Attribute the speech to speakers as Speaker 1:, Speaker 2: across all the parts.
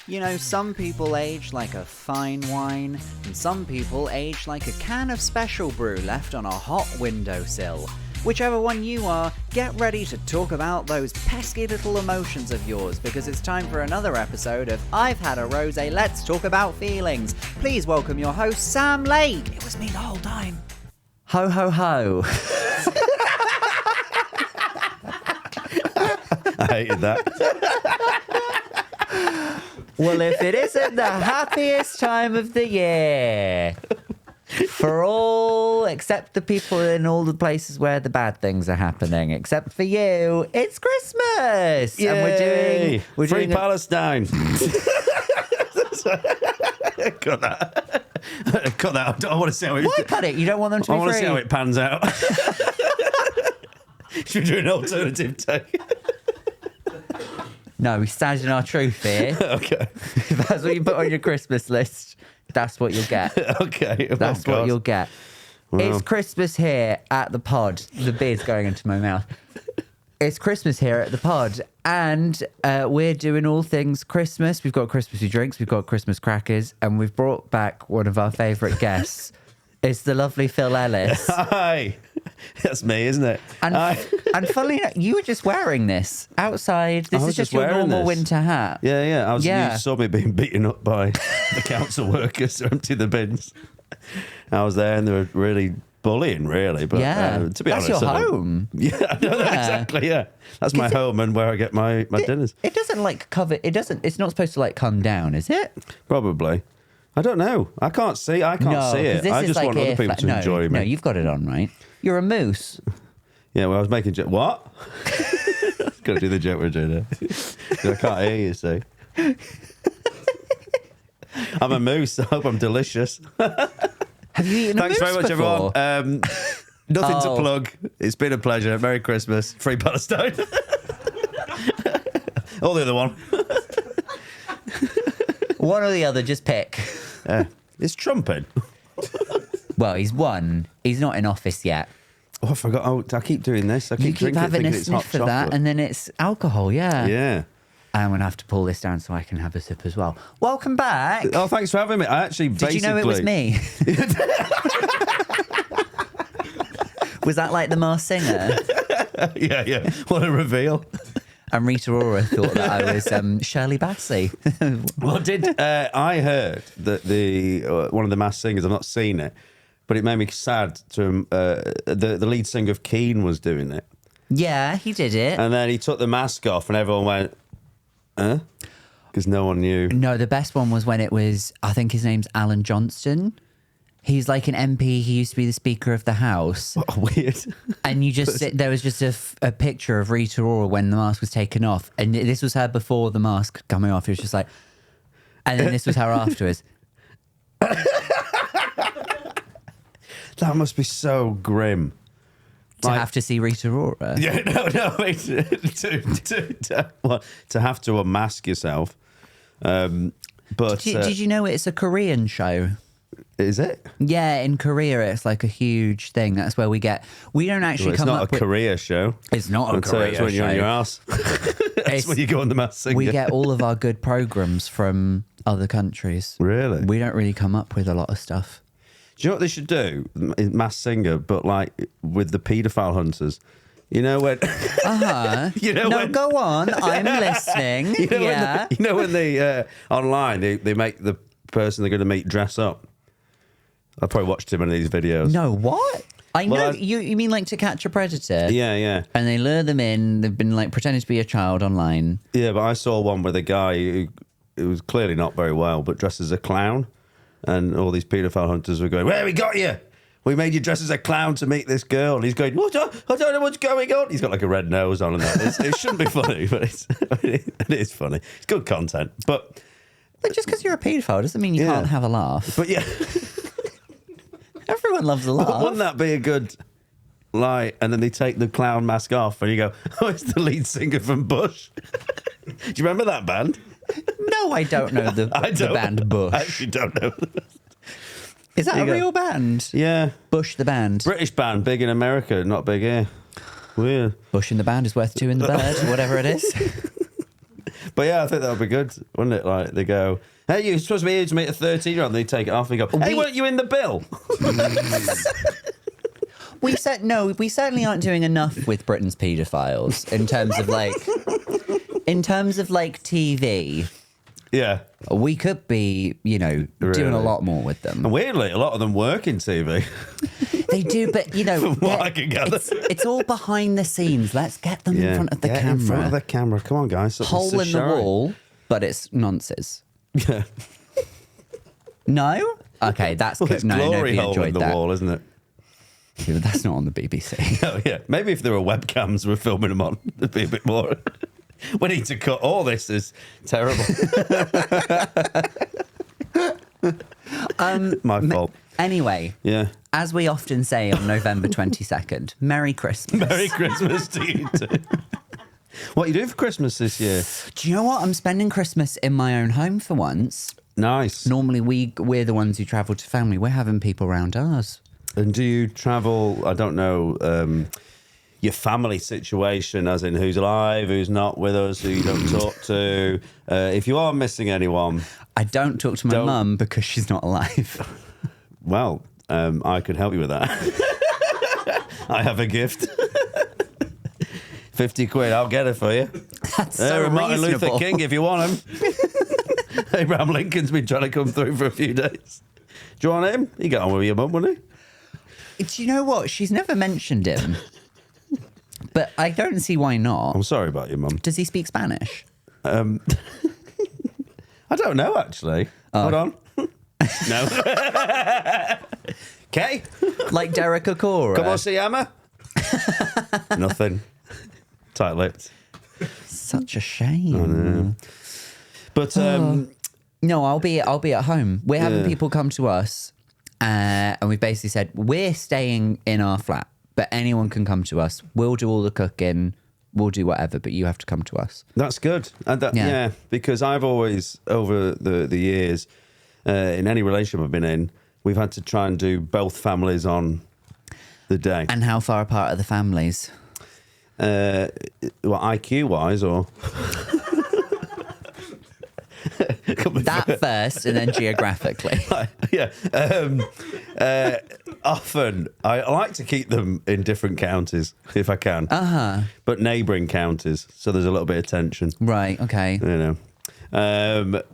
Speaker 1: You know, some people age like a fine wine, and some people age like a can of special brew left on a hot windowsill. Whichever one you are, get ready to talk about those pesky little emotions of yours, because it's time for another episode of I've Had a Rosé, Let's Talk About Feelings. Please welcome your host, Sam Lake. It was me the whole time. Ho, ho, ho.
Speaker 2: I hated that.
Speaker 1: Well, if it isn't the happiest time of the year for all except the people in all the places where the bad things are happening, except for you, it's Christmas.
Speaker 2: Yay.
Speaker 1: And we're
Speaker 2: Free
Speaker 1: doing
Speaker 2: Palestine. Cut that. Cut that. I want to see how it.
Speaker 1: Why cut it? You don't want them to be
Speaker 2: I want to
Speaker 1: free.
Speaker 2: see how it pans out. Should we do an alternative take?
Speaker 1: No, we stand in our truth here.
Speaker 2: Okay.
Speaker 1: If that's what you put on your Christmas list, that's what you'll get.
Speaker 2: Okay.
Speaker 1: That's what you'll get.
Speaker 2: Well.
Speaker 1: It's Christmas here at the pod. The beer's going into my mouth. It's Christmas here at the pod, and we're doing all things Christmas. We've got Christmassy drinks, we've got Christmas crackers, and we've brought back one of our favourite guests. It's the lovely Phil Ellis.
Speaker 2: Hi. That's me, isn't it?
Speaker 1: And funnily enough, you were just wearing this outside. This is just your
Speaker 2: wearing
Speaker 1: normal
Speaker 2: this.
Speaker 1: winter hat.
Speaker 2: Yeah.
Speaker 1: Yeah.
Speaker 2: You saw me being beaten up by the council workers to empty the bins. I was there and they were really bullying, really. But
Speaker 1: Yeah.
Speaker 2: to be
Speaker 1: That's
Speaker 2: honest,
Speaker 1: your home.
Speaker 2: Yeah, I know that exactly. Yeah, that's my home and where I get my dinners.
Speaker 1: It doesn't like cover. It doesn't. It's not supposed to like come down, is it?
Speaker 2: Probably. I don't know. I can't see. I can't see
Speaker 1: 'cause
Speaker 2: it.
Speaker 1: this
Speaker 2: I
Speaker 1: is
Speaker 2: just
Speaker 1: like
Speaker 2: want other
Speaker 1: ear
Speaker 2: people
Speaker 1: fla-
Speaker 2: to enjoy me.
Speaker 1: No, you've got it on, right? You're a moose.
Speaker 2: Yeah, well, I was making what? Got to do the joke we're doing there. 'Cause I can't hear you. See, I'm a moose. I hope I'm delicious.
Speaker 1: Have you eaten a
Speaker 2: Thanks
Speaker 1: moose
Speaker 2: very much,
Speaker 1: before?
Speaker 2: everyone. Nothing to
Speaker 1: Oh.
Speaker 2: plug. It's been a pleasure. Merry Christmas. Free Palestine. Or the other one.
Speaker 1: One or the other, just pick.
Speaker 2: It's trumping.
Speaker 1: Well, he's won. He's not in office yet.
Speaker 2: Oh, I forgot. Oh, I keep doing this. I keep
Speaker 1: You keep
Speaker 2: drinking it
Speaker 1: having a
Speaker 2: thinking it's hot
Speaker 1: sniff of that,
Speaker 2: chocolate.
Speaker 1: and then it's alcohol. Yeah.
Speaker 2: Yeah.
Speaker 1: I'm gonna have to pull this down so I can have a sip as well. Welcome back.
Speaker 2: Oh, thanks for having me. I actually
Speaker 1: Did you know it was me? Was that like the Masked Singer?
Speaker 2: Yeah. What a reveal.
Speaker 1: And Rita Ora thought that I was Shirley Bassey.
Speaker 2: Well, I heard that the one of the Masked Singers, I've not seen it, but it made me sad to the lead singer of Keane was doing it.
Speaker 1: Yeah, he did it.
Speaker 2: And then he took the mask off and everyone went, huh? Because no one knew.
Speaker 1: No, the best one was when it was, I think his name's Alan Johnston. He's like an MP. He used to be the Speaker of the House.
Speaker 2: What weird.
Speaker 1: And you just there was just a picture of Rita Ora when the mask was taken off. And this was her before the mask coming off. It was just like, and then this was her afterwards.
Speaker 2: That must be so grim.
Speaker 1: To have to see Rita Ora.
Speaker 2: Yeah, no. I mean, to have to unmask yourself. But
Speaker 1: Did you know it's a Korean show?
Speaker 2: is it?
Speaker 1: Yeah, in Korea, it's like a huge thing. That's where we don't actually
Speaker 2: Well, it's
Speaker 1: come
Speaker 2: not
Speaker 1: up
Speaker 2: a
Speaker 1: with...
Speaker 2: career show.
Speaker 1: It's not a
Speaker 2: I'll tell you,
Speaker 1: Korea
Speaker 2: it's when you're on your
Speaker 1: show.
Speaker 2: ass. That's
Speaker 1: It's-
Speaker 2: when you go on the Masked Singer.
Speaker 1: We get all of our good programs from other countries.
Speaker 2: Really?
Speaker 1: We don't really come up with a lot of stuff.
Speaker 2: Do you know what they should do? Masked Singer, but like with the paedophile hunters. You know when? You know
Speaker 1: No,
Speaker 2: when?
Speaker 1: go on. I'm listening.
Speaker 2: You know
Speaker 1: Yeah.
Speaker 2: when they online they make the person they're going to meet dress up. I probably watched him in these videos.
Speaker 1: No, what? I know.
Speaker 2: Well,
Speaker 1: You mean like To Catch a Predator?
Speaker 2: Yeah.
Speaker 1: And they lure them in. They've been like pretending to be a child online.
Speaker 2: Yeah, but I saw one with a guy who was clearly not very well, but dressed as a clown. And all these paedophile hunters were going, "Where we got you? We made you dress as a clown to meet this girl." And he's going, "What? I don't know what's going on." He's got like a red nose on and that. It shouldn't be funny, but it is funny. It's good content. But
Speaker 1: Just because you're a paedophile doesn't mean you
Speaker 2: Yeah.
Speaker 1: can't have a laugh.
Speaker 2: yeah.
Speaker 1: Everyone loves a laugh.
Speaker 2: Wouldn't that be a good lie? And then they take the clown mask off and you go, "Oh, it's the lead singer from Bush." Do you remember that band?
Speaker 1: No, I don't know the band Bush.
Speaker 2: I actually don't know.
Speaker 1: Is that
Speaker 2: You
Speaker 1: a
Speaker 2: go.
Speaker 1: real band?
Speaker 2: Yeah.
Speaker 1: Bush the band.
Speaker 2: British band, big in America, not big here. Weird.
Speaker 1: Bush in the band is worth two in the bird, whatever it is.
Speaker 2: But yeah, I think that would be good, wouldn't it? Like they go, hey, you're supposed to be here to meet a 13-year-old. They take it off and go, hey, weren't you in the bill?
Speaker 1: We certainly aren't doing enough with Britain's paedophiles in terms of like TV.
Speaker 2: Yeah.
Speaker 1: We could be, doing a lot more with them.
Speaker 2: And weirdly, a lot of them work in TV.
Speaker 1: They do, but
Speaker 2: From what I can gather.
Speaker 1: it's all behind the scenes. Let's get them in front of the camera.
Speaker 2: In front of the camera. Come on, guys.
Speaker 1: Hole in the wall, but it's nonsense.
Speaker 2: Yeah.
Speaker 1: No? Okay, that's good.
Speaker 2: It's
Speaker 1: No,
Speaker 2: glory
Speaker 1: nobody
Speaker 2: hole
Speaker 1: enjoyed
Speaker 2: in the
Speaker 1: that.
Speaker 2: wall, isn't it?
Speaker 1: Yeah, but that's not on the BBC.
Speaker 2: Oh, yeah. Maybe if there were webcams we're filming them on, it'd be a bit more. We need to cut all this. Is terrible. My fault.
Speaker 1: Anyway,
Speaker 2: Yeah.
Speaker 1: as we often say on November 22nd, Merry Christmas.
Speaker 2: Merry Christmas to you too. What are you doing for Christmas this year?
Speaker 1: Do you know what? I'm spending Christmas in my own home for once.
Speaker 2: Nice.
Speaker 1: Normally, we're the ones who travel to family. We're having people around ours.
Speaker 2: And do you travel, I don't know, your family situation, as in who's alive, who's not with us, who you don't talk to? If you are missing anyone...
Speaker 1: I don't talk to my mum because she's not alive.
Speaker 2: Well, I could help you with that. I have a gift. 50 quid, I'll get it for you.
Speaker 1: That's so
Speaker 2: Martin
Speaker 1: reasonable.
Speaker 2: Luther King, if you want him. Abraham Lincoln's been trying to come through for a few days. Do you want him? He got on with your mum, wouldn't he?
Speaker 1: Do you know what? She's never mentioned him. But I don't see why not.
Speaker 2: I'm sorry about your mum.
Speaker 1: Does he speak Spanish?
Speaker 2: I don't know, actually. Hold on. No. Okay.
Speaker 1: Like Derek Okora?
Speaker 2: ¿Cómo se llama? Nothing. Tight-lipped.
Speaker 1: Such a shame.
Speaker 2: But,
Speaker 1: No, I'll be at home. We're having people come to us, and we've basically said we're staying in our flat, but anyone can come to us. We'll do all the cooking. We'll do whatever, but you have to come to us.
Speaker 2: that's good. And yeah, because I've always, over the years, in any relationship I've been in, we've had to try and do both families on the day.
Speaker 1: And how far apart are the families?
Speaker 2: IQ-wise, or...
Speaker 1: That first, and then geographically.
Speaker 2: Yeah. Often, I like to keep them in different counties, if I can. But neighbouring counties, so there's a little bit of tension.
Speaker 1: Right, okay.
Speaker 2: You know.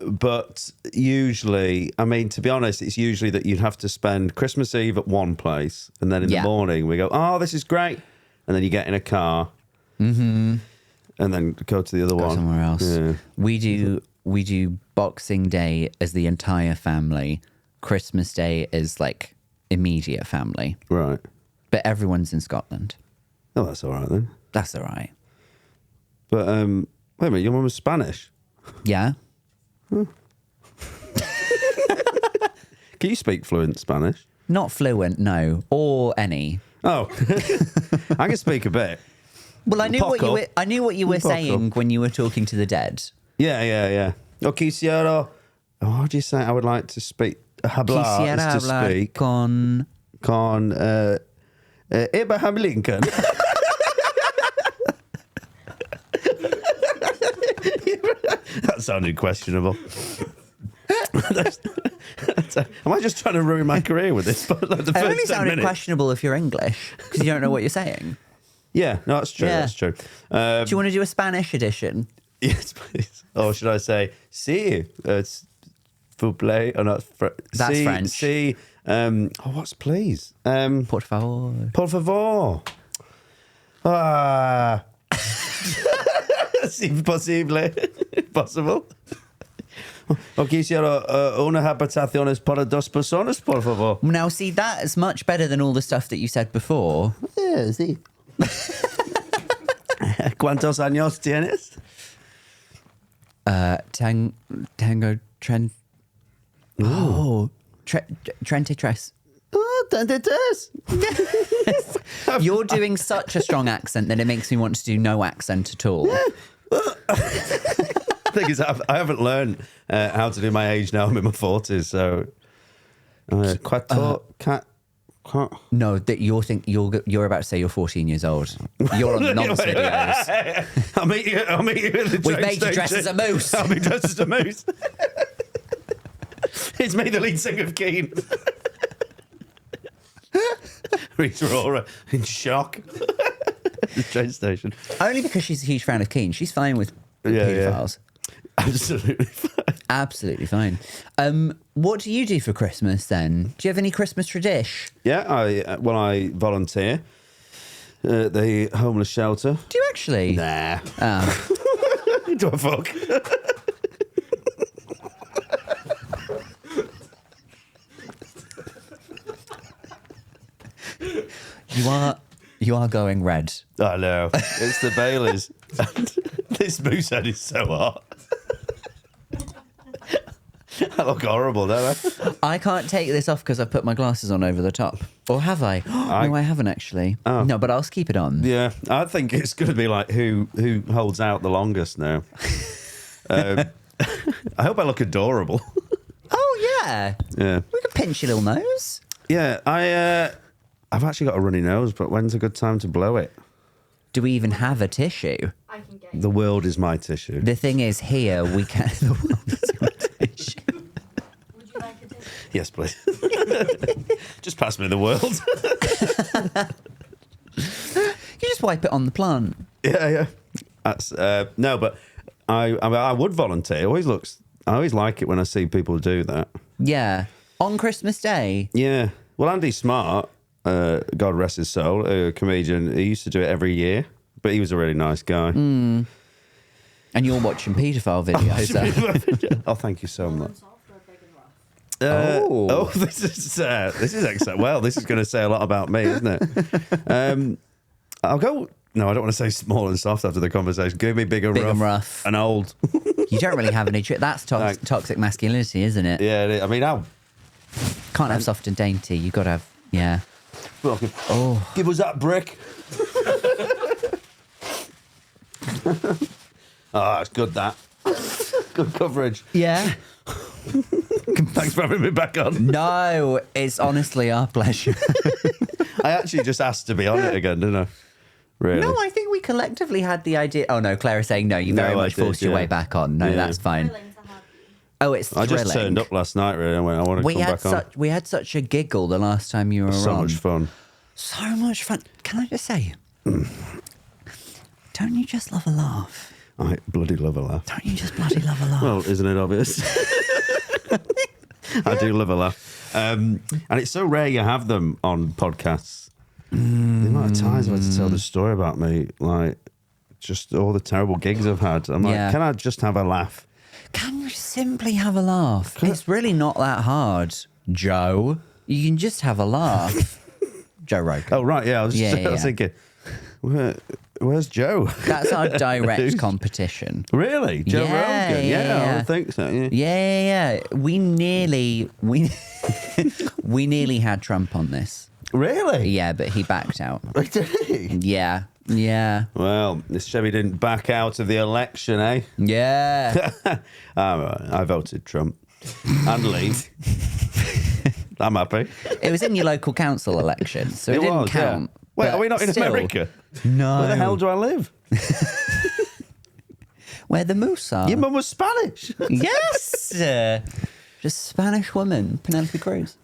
Speaker 2: But usually, I mean, to be honest, it's usually that you'd have to spend Christmas Eve at one place, and then in the morning we go, oh, this is great. And then you get in a car, and then go to the other one.
Speaker 1: Somewhere else.
Speaker 2: Yeah.
Speaker 1: We do Boxing Day as the entire family. Christmas Day is like immediate family.
Speaker 2: Right.
Speaker 1: But everyone's in Scotland.
Speaker 2: Oh, that's all right then.
Speaker 1: That's all right.
Speaker 2: But, wait a minute, your mum was Spanish?
Speaker 1: Yeah?
Speaker 2: Can you speak fluent Spanish?
Speaker 1: Not fluent, no. Or any.
Speaker 2: Oh, I can speak a bit.
Speaker 1: Well, I knew what you were saying when you were talking to the dead.
Speaker 2: Yeah. O quisiera, what do you say? I would like to speak. Hablar
Speaker 1: Quisiera
Speaker 2: is to
Speaker 1: hablar
Speaker 2: speak.
Speaker 1: con
Speaker 2: Abraham Lincoln. That sounded questionable. Am I just trying to ruin my career with this? But like the
Speaker 1: It
Speaker 2: first
Speaker 1: only
Speaker 2: 10
Speaker 1: sounded
Speaker 2: minutes.
Speaker 1: questionable if you're English, because you don't know what you're saying.
Speaker 2: Yeah, no, that's true.
Speaker 1: Yeah.
Speaker 2: That's true.
Speaker 1: Do you want to do a Spanish edition?
Speaker 2: Yes, please. Or should I say, si, vous plaît, or not?
Speaker 1: That's
Speaker 2: si,
Speaker 1: French.
Speaker 2: Si, what's please?
Speaker 1: Por favor.
Speaker 2: Por favor. Ah. Si posible. Possible. O quisiera una habitaciones para dos personas, por favor.
Speaker 1: Now, see, that is much better than all the stuff that you said before.
Speaker 2: Yeah, sí. ¿Cuántos años tienes?
Speaker 1: Tango Trent. Oh, 23.
Speaker 2: Oh, 23.
Speaker 1: You're doing such a strong accent that it makes me want to do no accent at all.
Speaker 2: Thing is, I haven't learned how to do my age now. I'm in my 40s, so Can't.
Speaker 1: No, that you're about to say you're 14 years old. You're on the nonce videos.
Speaker 2: I'll meet you at the
Speaker 1: We've
Speaker 2: train
Speaker 1: made you dress
Speaker 2: station.
Speaker 1: as a moose.
Speaker 2: I'll be dressed as a moose. It's me, the lead singer of Keen. Rita Ora in shock. The train station.
Speaker 1: Only because she's a huge fan of Keane. She's fine with
Speaker 2: Yeah,
Speaker 1: paedophiles.
Speaker 2: Absolutely fine.
Speaker 1: Absolutely fine. What do you do for Christmas then? Do you have any Christmas tradition?
Speaker 2: Yeah, I volunteer at the homeless shelter.
Speaker 1: Do you actually?
Speaker 2: Nah.
Speaker 1: Oh.
Speaker 2: Do I fuck?
Speaker 1: You are going red.
Speaker 2: I know. It's the Baileys. This moose head is so hot. I look horrible, don't I?
Speaker 1: I can't take this off because I've put my glasses on over the top. Or have I? No, I haven't actually.
Speaker 2: Oh.
Speaker 1: No, but I'll keep it on.
Speaker 2: Yeah, I think it's going to be like who holds out the longest now. I hope I look adorable.
Speaker 1: Oh, yeah.
Speaker 2: Yeah.
Speaker 1: We can pinch your little nose.
Speaker 2: Yeah, I've actually got a runny nose, but when's a good time to blow it?
Speaker 1: Do we even have a tissue?
Speaker 3: I can get you.
Speaker 2: The world is my tissue.
Speaker 1: The thing is, here we can. The world is my tissue.
Speaker 3: Would you like a tissue?
Speaker 2: Yes, please. Just pass me the world.
Speaker 1: You just wipe it on the plant.
Speaker 2: Yeah. That's no, but I would volunteer. I always like it when I see people do that.
Speaker 1: Yeah. On Christmas Day.
Speaker 2: Yeah. Well, Andy Smart, God rest his soul, a comedian, he used to do it every year, but he was a really nice guy.
Speaker 1: And you're watching paedophile videos.
Speaker 2: Oh, thank you so much.
Speaker 3: Soft or big and rough?
Speaker 2: This is excellent. Well, this is going to say a lot about me, isn't it? I'll go. No, I don't want to say small and soft after the conversation. Give me big and rough and old.
Speaker 1: You don't really have any. That's toxic masculinity, isn't it?
Speaker 2: Yeah, it is. I mean,
Speaker 1: Can't have soft and dainty. You got to have. Yeah.
Speaker 2: Oh, give us that brick. Oh, it's good, that. Good coverage.
Speaker 1: Yeah.
Speaker 2: Thanks for having me back on.
Speaker 1: No, it's honestly our pleasure.
Speaker 2: I actually just asked to be on it again, didn't I? Really?
Speaker 1: No, I think we collectively had the idea. Oh no, Claire is saying no. You very
Speaker 2: No, I
Speaker 1: much
Speaker 2: did,
Speaker 1: forced your
Speaker 2: yeah.
Speaker 1: way back on. No,
Speaker 2: Yeah.
Speaker 1: that's fine.
Speaker 3: Thrilling to have you.
Speaker 1: Oh, it's
Speaker 2: I
Speaker 1: thrilling.
Speaker 2: just turned up last night, really. I went, I want to come back on.
Speaker 1: We had such a giggle the last time you were
Speaker 2: So
Speaker 1: on.
Speaker 2: much fun.
Speaker 1: So much fun. Can I just say, don't you just love a laugh?
Speaker 2: I bloody love a laugh.
Speaker 1: Don't you just bloody love a laugh?
Speaker 2: Well, isn't it obvious? I do love a laugh. And it's so rare you have them on podcasts. The amount of times I've had to tell the story about me, like, just all the terrible gigs I've had. I'm like,
Speaker 1: Yeah.
Speaker 2: can I just have a laugh?
Speaker 1: Can you simply have a laugh? It's really not that hard, Joe. You can just have a laugh. Joe Rogan.
Speaker 2: Oh, right, yeah. I was,
Speaker 1: Yeah,
Speaker 2: I was
Speaker 1: yeah.
Speaker 2: thinking, where's Joe?
Speaker 1: That's our direct competition.
Speaker 2: Really? Joe
Speaker 1: Yeah,
Speaker 2: Rogan?
Speaker 1: yeah.
Speaker 2: I would think so. Yeah.
Speaker 1: Yeah. We nearly had Trump on this.
Speaker 2: Really?
Speaker 1: Yeah, but he backed out.
Speaker 2: Did he?
Speaker 1: Yeah.
Speaker 2: Well, this Chevy didn't back out of the election, eh?
Speaker 1: Yeah.
Speaker 2: I voted Trump and leave. I'm happy.
Speaker 1: It was in your local council election, so it didn't
Speaker 2: was,
Speaker 1: count.
Speaker 2: yeah. Wait,
Speaker 1: but
Speaker 2: are we not in
Speaker 1: still,
Speaker 2: America?
Speaker 1: No.
Speaker 2: Where the hell do I live?
Speaker 1: Where the moose are.
Speaker 2: Your mum was Spanish.
Speaker 1: Yes. Just Spanish woman, Penelope Cruz.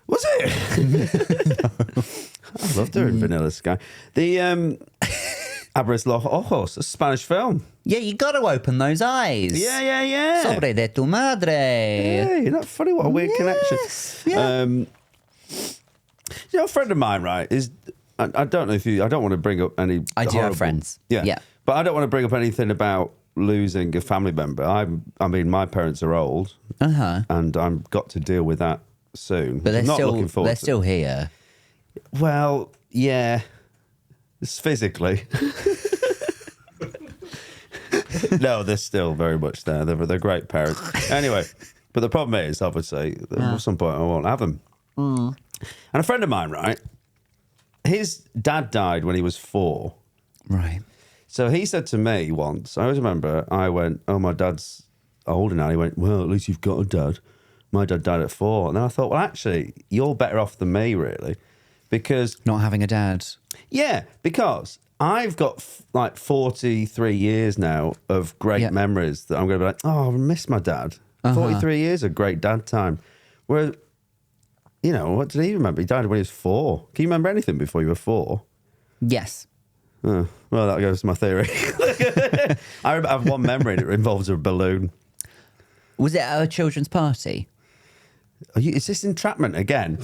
Speaker 2: Was it? I loved her in Vanilla Sky. The Abres los Ojos, a Spanish film.
Speaker 1: Yeah, you got to open those eyes.
Speaker 2: Yeah.
Speaker 1: Sobre de tu madre.
Speaker 2: Hey, isn't that funny? What a weird connection.
Speaker 1: Yeah.
Speaker 2: You know, a friend of mine, right, is... I don't know if you... I don't want to bring up any...
Speaker 1: I do
Speaker 2: horrible-
Speaker 1: have friends.
Speaker 2: Yeah. But I don't want to bring up anything about losing a family member. I mean, my parents are old.
Speaker 1: Uh-huh.
Speaker 2: And I've got to deal with that soon.
Speaker 1: But they're
Speaker 2: I'm not
Speaker 1: still
Speaker 2: looking forward
Speaker 1: they're
Speaker 2: to
Speaker 1: still here.
Speaker 2: Well, yeah. It's physically. No, they're still very much there. They're great parents. Anyway, but the problem is, obviously, at some point I won't have them. And a friend of mine, right, his dad died when he was 4.
Speaker 1: Right.
Speaker 2: So he said to me once, I always remember, I went, oh, my dad's older now. He went, well, at least you've got a dad. My dad died at 4. And then I thought, well, actually, you're better off than me, really. Because,
Speaker 1: Not having a dad.
Speaker 2: yeah, because I've got like 43 years now of great memories that I'm going to be like, oh, I miss my dad. 43 years of great dad time. Whereas, you know, what did he remember? He died when he was 4. Can you remember anything before you were 4?
Speaker 1: Yes.
Speaker 2: Oh, well, that goes to my theory. I have one memory and it involves a balloon.
Speaker 1: Was it at a children's party?
Speaker 2: Is this entrapment again?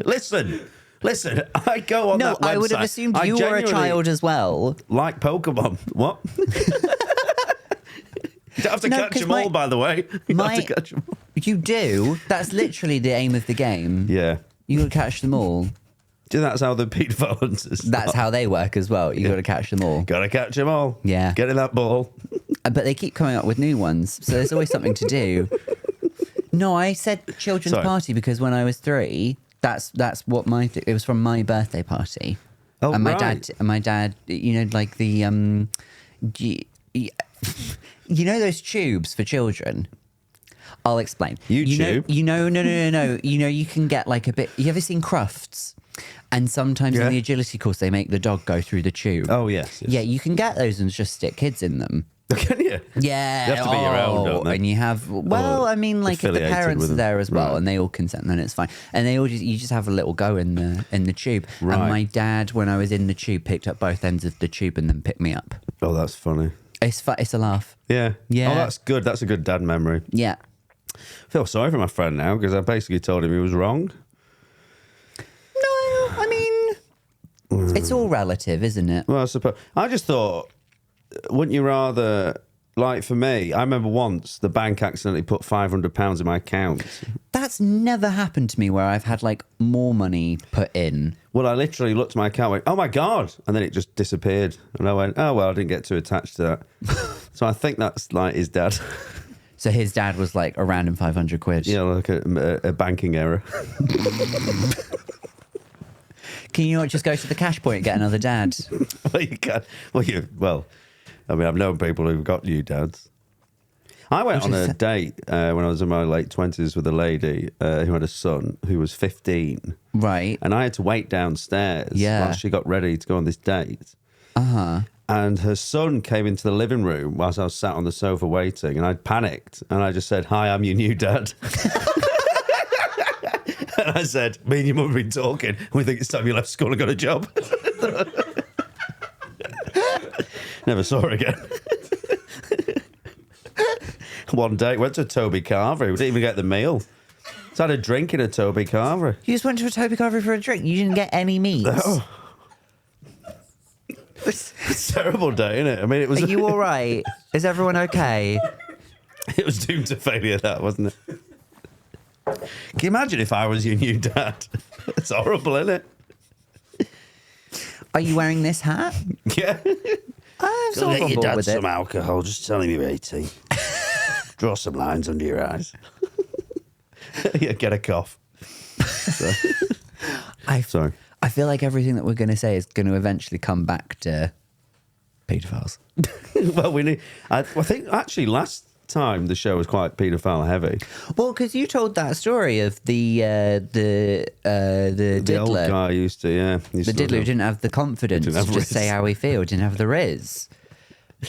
Speaker 2: Listen. I go on that website.
Speaker 1: I would have assumed you were a child as well.
Speaker 2: Like Pokemon. What? You don't have to catch them all, by the way. You don't have to catch them all.
Speaker 1: You do. That's literally the aim of the game.
Speaker 2: Yeah.
Speaker 1: You got to catch them all.
Speaker 2: Do you think that's how the paedophile hunters start?
Speaker 1: That's how they work as well. You got to catch them all.
Speaker 2: Got to catch them all.
Speaker 1: Yeah.
Speaker 2: Get in that ball.
Speaker 1: But they keep coming up with new ones, so there's always something to do. No, I said children's party because when I was 3, that's what it was from my birthday party.
Speaker 2: Oh,
Speaker 1: and
Speaker 2: right.
Speaker 1: my dad, you know, like the you know those tubes for children. I'll explain. No. You know, you can get like a bit. You ever seen Crufts? And sometimes in the agility course, they make the dog go through the tube.
Speaker 2: Oh, yes.
Speaker 1: Yeah, you can get those and just stick kids in them.
Speaker 2: Can you?
Speaker 1: Yeah.
Speaker 2: You have to be your own, don't they?
Speaker 1: And you have, well, I mean, like if the
Speaker 2: affiliated
Speaker 1: parents
Speaker 2: with
Speaker 1: are
Speaker 2: them.
Speaker 1: there as well
Speaker 2: Right.
Speaker 1: and they all consent, then it's fine. And you just have a little go in the tube.
Speaker 2: Right.
Speaker 1: And my dad, when I was in the tube, picked up both ends of the tube and then picked me up.
Speaker 2: Oh, that's funny.
Speaker 1: It's a laugh.
Speaker 2: Yeah.
Speaker 1: Yeah.
Speaker 2: Oh, that's good. That's a good dad memory.
Speaker 1: Yeah.
Speaker 2: I feel sorry for my friend now because I basically told him he was wrong.
Speaker 1: No, I mean, it's all relative, isn't it?
Speaker 2: Well, I suppose. I just thought, wouldn't you rather, like for me, I remember once the bank accidentally put £500 in my account.
Speaker 1: That's never happened to me where I've had like more money put in.
Speaker 2: Well, I literally looked at my account and went, oh my God. And then it just disappeared. And I went, oh, well, I didn't get too attached to that. So I think that's like his dad.
Speaker 1: So his dad was like a random 500 quid.
Speaker 2: Yeah, like a banking error.
Speaker 1: Can you not just go to the cash point and get another dad?
Speaker 2: Well, you can. Well, I mean, I've known people who've got new dads. I went on a date when I was in my late 20s with a lady who had a son who was 15.
Speaker 1: Right.
Speaker 2: And I had to wait downstairs while she got ready to go on this date.
Speaker 1: Uh-huh.
Speaker 2: And her son came into the living room whilst I was sat on the sofa waiting, and I panicked, and I just said, hi, I'm your new dad. And I said, me and your mum have been talking, we think it's time you left school and got a job. Never saw her again. One day, went to a Toby Carvery, we didn't even get the meal. So I had a drink in a Toby Carvery.
Speaker 1: You just went to a Toby Carvery for a drink? You didn't get any meat?
Speaker 2: Oh. It's a terrible day, isn't it? I mean, it was.
Speaker 1: Are you all right? Is everyone okay?
Speaker 2: It was doomed to failure, that, wasn't it? Can you imagine if I was your new dad? It's horrible, isn't it?
Speaker 1: Are you wearing this hat?
Speaker 2: Yeah.
Speaker 1: I'm sort of on board with it.
Speaker 2: alcohol. Just tell him you're 18. Draw some lines under your eyes. Yeah, get a cough. Sorry.
Speaker 1: I feel like everything that we're going to say is going to eventually come back to paedophiles.
Speaker 2: Well, we need. I think actually last time the show was quite paedophile heavy.
Speaker 1: Well, because you told that story of the
Speaker 2: The
Speaker 1: diddler.
Speaker 2: old guy used to, yeah.
Speaker 1: The diddler who didn't have the confidence to
Speaker 2: Didn't have
Speaker 1: just say
Speaker 2: rizz.
Speaker 1: how he feel, didn't have the rizz,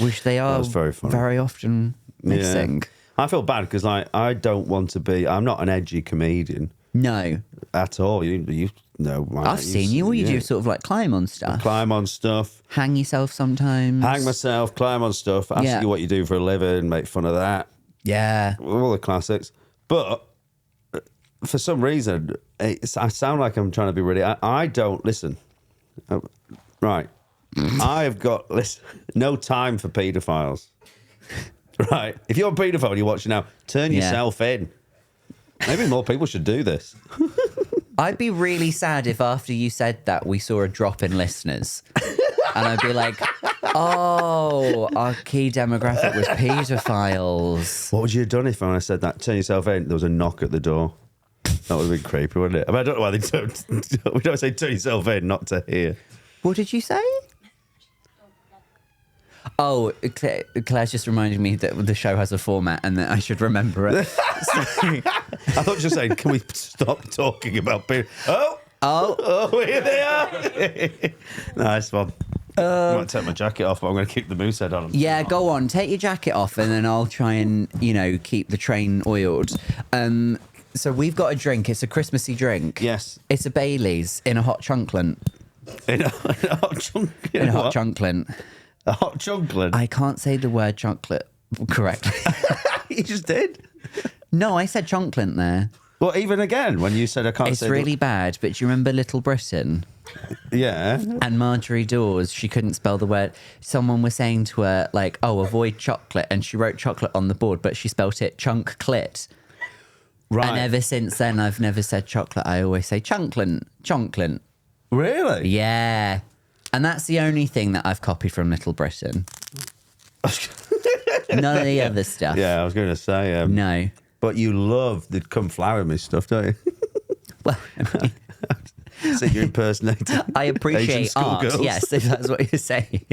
Speaker 1: which they are
Speaker 2: was very funny.
Speaker 1: very often missing.
Speaker 2: I feel bad because like I don't want to be. I'm not an edgy comedian
Speaker 1: No.
Speaker 2: at all. You know.
Speaker 1: I've seen you. All you do is sort of like climb on stuff.
Speaker 2: Climb on stuff.
Speaker 1: Hang yourself sometimes.
Speaker 2: Hang myself, climb on stuff, ask
Speaker 1: Yeah.
Speaker 2: you what you do for a living, make fun of that.
Speaker 1: Yeah.
Speaker 2: All the classics. But for some reason, I sound like I'm trying to be really. I don't listen. Right. I've got no time for paedophiles. Right. If you're a paedophile and you're watching now, turn yourself in. Maybe more people should do this.
Speaker 1: I'd be really sad if after you said that we saw a drop in listeners. And I'd be like, oh, our key demographic was paedophiles.
Speaker 2: What would you have done if when I said that? Turn yourself in. There was a knock at the door. That would have been creepy, wouldn't it? I mean, I don't know why they don't. We don't say turn yourself in, not to hear.
Speaker 1: What did you say? Oh, Claire's just reminded me that the show has a format and that I should remember it.
Speaker 2: I thought you were saying, can we stop talking about beer? Oh, here they are. Nice one. I might take my jacket off, but I'm going to keep the moose head on.
Speaker 1: Yeah, go on. Take your jacket off and then I'll try and, keep the train oiled. So we've got a drink. It's a Christmassy drink.
Speaker 2: Yes.
Speaker 1: It's a Baileys in a hot chunklet.
Speaker 2: In a hot chunk.
Speaker 1: In a hot chunklet.
Speaker 2: A hot chocolate.
Speaker 1: I can't say the word chocolate correctly.
Speaker 2: You just did.
Speaker 1: No, I said chunklet there.
Speaker 2: Well, even again, when you said I can't
Speaker 1: It's
Speaker 2: say...
Speaker 1: really bad, but do you remember Little Britain?
Speaker 2: Yeah.
Speaker 1: And Marjorie Dawes, she couldn't spell the word. Someone was saying to her, like, oh, avoid chocolate. And she wrote chocolate on the board, but she spelt it chunk-clit.
Speaker 2: Right.
Speaker 1: And ever since then, I've never said chocolate. I always say chunklet.
Speaker 2: Really?
Speaker 1: Yeah. And that's the only thing that I've copied from Little Britain. None of the other stuff.
Speaker 2: Yeah, I was going to say...
Speaker 1: No.
Speaker 2: But you love the come flower me stuff, don't you?
Speaker 1: Well, I mean,
Speaker 2: See you impersonating.
Speaker 1: I appreciate
Speaker 2: Asian
Speaker 1: art.
Speaker 2: schoolgirls.
Speaker 1: Yes, if that's what you're saying.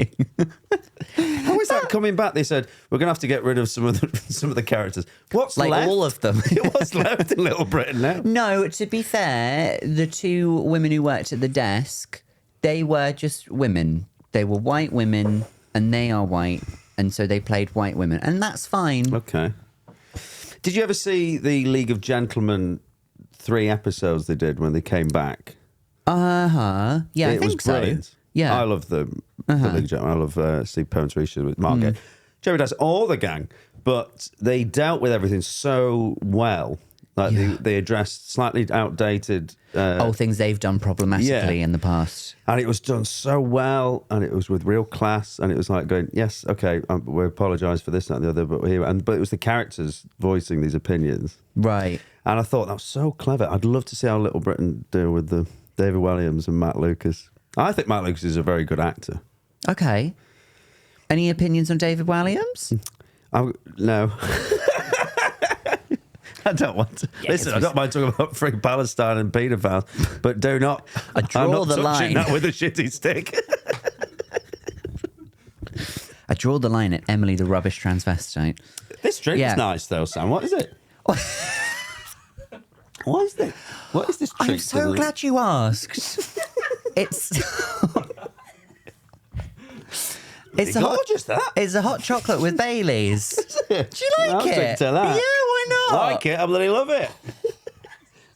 Speaker 2: How is that coming back? They said we're going to have to get rid of some of the characters. What's
Speaker 1: Like
Speaker 2: left?
Speaker 1: all of them.
Speaker 2: What's left in Little Britain now?
Speaker 1: No, to be fair, the two women who worked at the desk, they were just women. They were white women, and they are white, and so they played white women, and that's fine.
Speaker 2: Okay. Did you ever see the League of Gentlemen 3 episodes they did when they came back?
Speaker 1: Yeah, I
Speaker 2: It
Speaker 1: think
Speaker 2: was
Speaker 1: so.
Speaker 2: brilliant.
Speaker 1: Yeah.
Speaker 2: I love the League of Gentlemen. I love Steve Perrin with Margate. Jerry Dice, all the gang, but they dealt with everything so well. Like
Speaker 1: Yeah.
Speaker 2: they addressed slightly outdated...
Speaker 1: Things they've done problematically
Speaker 2: Yeah.
Speaker 1: in the past.
Speaker 2: And it was done so well, and it was with real class, and it was like going, yes, okay, we apologise for this, that, and the other, but we're here. But it was the characters voicing these opinions.
Speaker 1: Right.
Speaker 2: And I thought that was so clever. I'd love to see how Little Britain deal with the David Williams and Matt Lucas. I think Matt Lucas is a very good actor.
Speaker 1: Okay. Any opinions on David Williams?
Speaker 2: No. I don't want to.
Speaker 1: Yeah,
Speaker 2: Listen, I don't mind talking about free Palestine and paedophiles, but do not.
Speaker 1: I draw
Speaker 2: I'm not
Speaker 1: the
Speaker 2: touching
Speaker 1: line.
Speaker 2: that with a shitty stick.
Speaker 1: I draw the line at Emily the Rubbish Transvestite.
Speaker 2: This drink
Speaker 1: Yeah.
Speaker 2: is nice, though, Sam. What is it? What is this? What is this treat?
Speaker 1: I'm so glad you asked. It's
Speaker 2: It's
Speaker 1: a hot,
Speaker 2: gorgeous, that.
Speaker 1: it's a hot chocolate with Baileys. Do you like
Speaker 2: I'll
Speaker 1: it?
Speaker 2: drink to that.
Speaker 1: Yeah, why not?
Speaker 2: Like it, I bloody love it.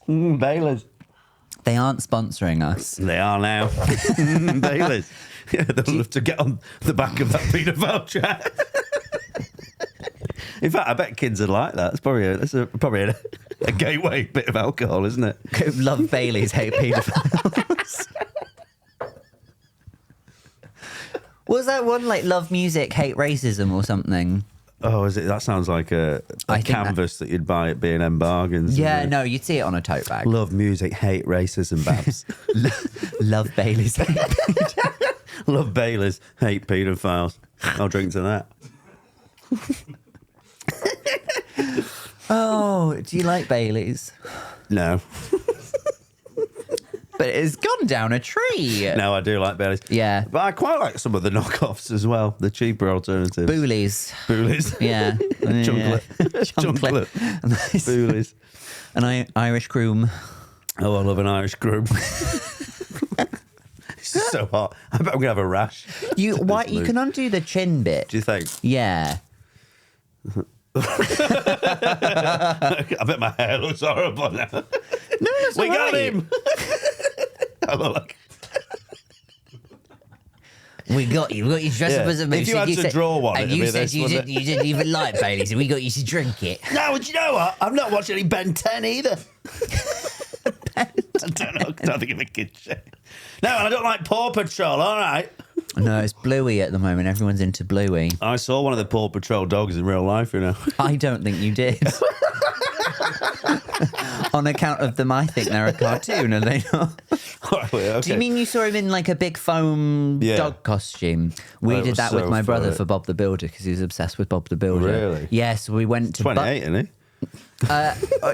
Speaker 2: Baileys.
Speaker 1: They aren't sponsoring us.
Speaker 2: They are now. Baileys. Yeah, they'll love to get on the back of that paedophile chat. In fact, I bet kids would like that. It's probably a gateway bit of alcohol, isn't it?
Speaker 1: Love Baileys, hate paedophiles. Was that one like love music, hate racism or something?
Speaker 2: Oh, is it? That sounds like a
Speaker 1: I think
Speaker 2: canvas that you'd buy at B&M Bargains.
Speaker 1: Yeah,
Speaker 2: isn't it?
Speaker 1: no, you'd see it on a tote bag.
Speaker 2: Love music, hate racism, Babs.
Speaker 1: Love Baileys.
Speaker 2: Love Baileys, hate paedophiles. I'll drink to that.
Speaker 1: Oh, do you like Baileys?
Speaker 2: No.
Speaker 1: But it's gone down a tree.
Speaker 2: No, I do like Baileys.
Speaker 1: Yeah.
Speaker 2: But I quite like some of the knockoffs as well, the cheaper alternatives.
Speaker 1: Boolies.
Speaker 2: Boolies.
Speaker 1: Yeah.
Speaker 2: Chunklet.
Speaker 1: Chunklet. Nice.
Speaker 2: Boolies.
Speaker 1: An Irish groom.
Speaker 2: Oh, I love an Irish groom. It's so hot. I bet I'm going to have a rash.
Speaker 1: You
Speaker 2: to this
Speaker 1: you
Speaker 2: mood.
Speaker 1: can undo the chin bit.
Speaker 2: Do you think?
Speaker 1: Yeah.
Speaker 2: I bet my hair looks horrible now.
Speaker 1: No, that's
Speaker 2: We
Speaker 1: all
Speaker 2: got
Speaker 1: right.
Speaker 2: him. I'm like,
Speaker 1: We got you. We got you dressed
Speaker 2: Yeah.
Speaker 1: up as a
Speaker 2: If
Speaker 1: moose.
Speaker 2: you had to draw one,
Speaker 1: and
Speaker 2: it'd
Speaker 1: you
Speaker 2: be
Speaker 1: said
Speaker 2: this,
Speaker 1: you
Speaker 2: wouldn't
Speaker 1: didn't, you didn't even like Baileys, and we got you to drink it.
Speaker 2: no, but you know what? I've not watched any Ben 10 either. I don't know. I don't think I'm a kid shit. No, and I don't like Paw Patrol, all right.
Speaker 1: No, it's Bluey at the moment. Everyone's into Bluey.
Speaker 2: I saw one of the Paw Patrol dogs in real life, you know.
Speaker 1: I don't think you did. On account of them, I think they're a cartoon, are they not?
Speaker 2: Okay.
Speaker 1: Do you mean you saw him in like a big foam
Speaker 2: Yeah.
Speaker 1: dog costume? We
Speaker 2: That
Speaker 1: did
Speaker 2: was
Speaker 1: that with
Speaker 2: so
Speaker 1: my brother
Speaker 2: funny.
Speaker 1: for Bob the Builder because he was obsessed with Bob the Builder.
Speaker 2: Really?
Speaker 1: Yes, we went to
Speaker 2: 28, isn't he?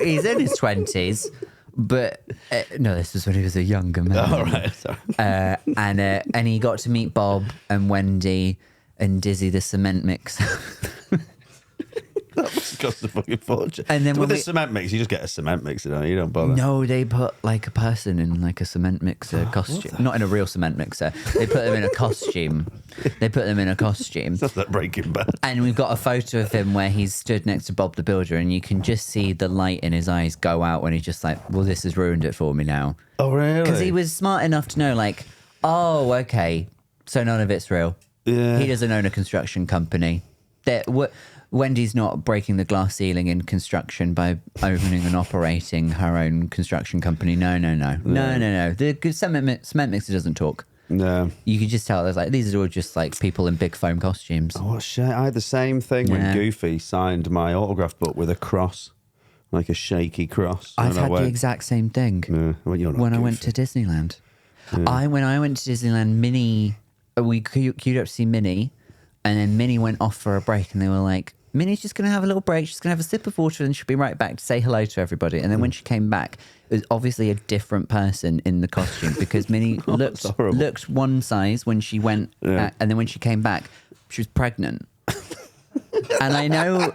Speaker 1: he's in his 20s, but no, this was when he was a younger man.
Speaker 2: All right. Sorry.
Speaker 1: And he got to meet Bob and Wendy and Dizzy the cement mixer.
Speaker 2: That must cost a fucking fortune.
Speaker 1: And then
Speaker 2: with
Speaker 1: when
Speaker 2: a cement mix, you just get a cement mixer, don't you? You don't bother.
Speaker 1: No, they put like a person in like a cement mixer costume. Not in a real cement mixer. They put them in a costume.
Speaker 2: That's like Breaking Bad.
Speaker 1: And we've got a photo of him where he's stood next to Bob the Builder, and you can just see the light in his eyes go out when he's just like, well, this has ruined it for me now.
Speaker 2: Oh, really?
Speaker 1: Because he was smart enough to know, like, oh, okay, so none of it's real.
Speaker 2: Yeah.
Speaker 1: He doesn't own a construction company. Wendy's not breaking the glass ceiling in construction by opening and operating her own construction company. No. The cement mixer doesn't talk.
Speaker 2: No.
Speaker 1: You could just tell there's like, these are all just like people in big foam costumes.
Speaker 2: Oh, shit. I had the same thing when Goofy signed my autograph book with a cross, like a shaky cross.
Speaker 1: I've had the exact same thing when I went to Disneyland.
Speaker 2: Yeah.
Speaker 1: When I went to Disneyland, Minnie, we queued up to see Minnie, and then Minnie went off for a break, and they were like, Minnie's just going to have a little break. She's going to have a sip of water, and she'll be right back to say hello to everybody. And then when she came back, it was obviously a different person in the costume because Minnie looked one size when she went, and then when she came back, she was pregnant. And I know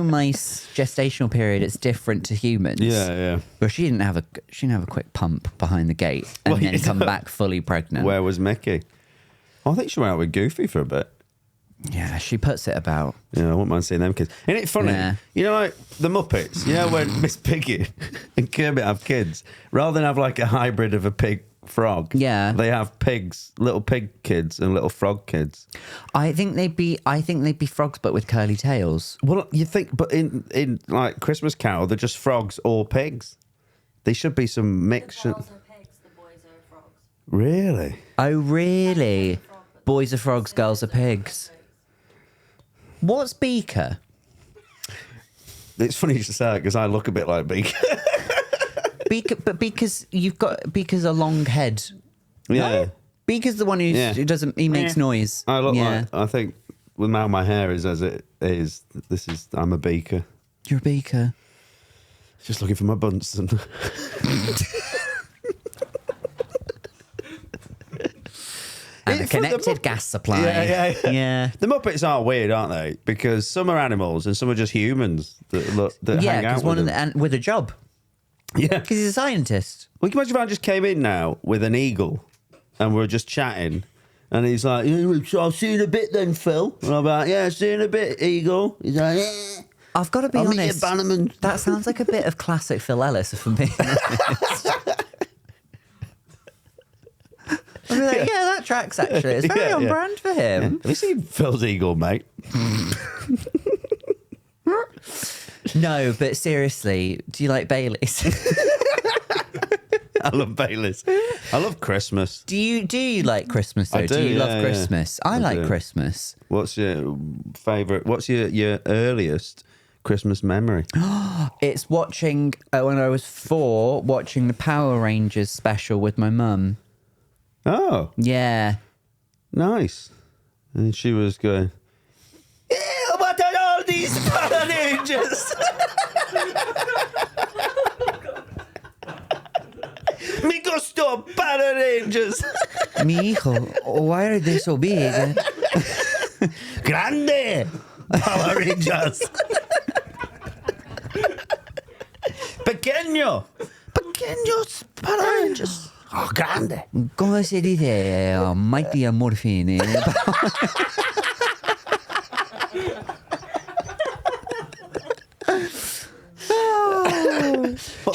Speaker 1: my gestational period is different to humans.
Speaker 2: Yeah.
Speaker 1: But she didn't have a quick pump behind the gate and then come back fully pregnant.
Speaker 2: Where was Mickey? I think she went out with Goofy for a bit.
Speaker 1: Yeah, she puts it about.
Speaker 2: Yeah, I wouldn't mind seeing them kids. Isn't it funny?
Speaker 1: Yeah.
Speaker 2: You know, like the Muppets, when Miss Piggy and Kermit have kids, rather than have like a hybrid of a pig frog, they have pigs, little pig kids and little frog kids.
Speaker 1: I think they'd be frogs, but with curly tails.
Speaker 2: Well, you think, but in like Christmas Carol, they're just frogs or pigs. They should be some mix.
Speaker 3: The girls are pigs, the boys are frogs.
Speaker 2: Really?
Speaker 1: Oh, really? Boys are frogs, girls are pigs. What's Beaker?
Speaker 2: It's funny you should say that because I look a bit like Beaker.
Speaker 1: Beaker's a long head.
Speaker 2: Yeah.
Speaker 1: No? Beaker's the one who makes noise.
Speaker 2: I look like, I think, well, now my hair is as it is. I'm a Beaker.
Speaker 1: You're a Beaker.
Speaker 2: Just looking for my Bunsen.
Speaker 1: And a connected gas supply.
Speaker 2: Yeah. The Muppets are weird, aren't they? Because some are animals and some are just humans that hang out with them.
Speaker 1: And with a job.
Speaker 2: Yeah.
Speaker 1: Because he's a scientist.
Speaker 2: Well, can you imagine if I just came in now with an eagle and we're just chatting and he's like, I'll see you in a bit then, Phil. And I'm like, yeah, see you in a bit, eagle. He's like, yeah.
Speaker 1: I've got to be honest.
Speaker 2: Meet you, Bannerman.
Speaker 1: That sounds like a bit of classic Phil Ellis, if I'm being honest. I'm like, yeah, that tracks actually. It's very on brand for him.
Speaker 2: Yeah. Have you seen Phil's eagle, mate?
Speaker 1: No, but seriously, do you like Baileys?
Speaker 2: I love Baileys. I love Christmas.
Speaker 1: Do you like Christmas though?
Speaker 2: I do
Speaker 1: you
Speaker 2: yeah,
Speaker 1: love Christmas? I like
Speaker 2: do.
Speaker 1: Christmas.
Speaker 2: What's your favourite? What's your earliest Christmas memory?
Speaker 1: It's watching when I was 4, watching the Power Rangers special with my mum.
Speaker 2: Oh,
Speaker 1: Yeah.
Speaker 2: nice. And she was going, yeah, what are all these Power Rangers? Me gusto Power Rangers.
Speaker 1: Mi hijo, why are they so big?
Speaker 2: Grande Power Rangers. Pequeños Power Rangers. Oh, grande.
Speaker 1: ¿Cómo se dice? Mighty Morphin.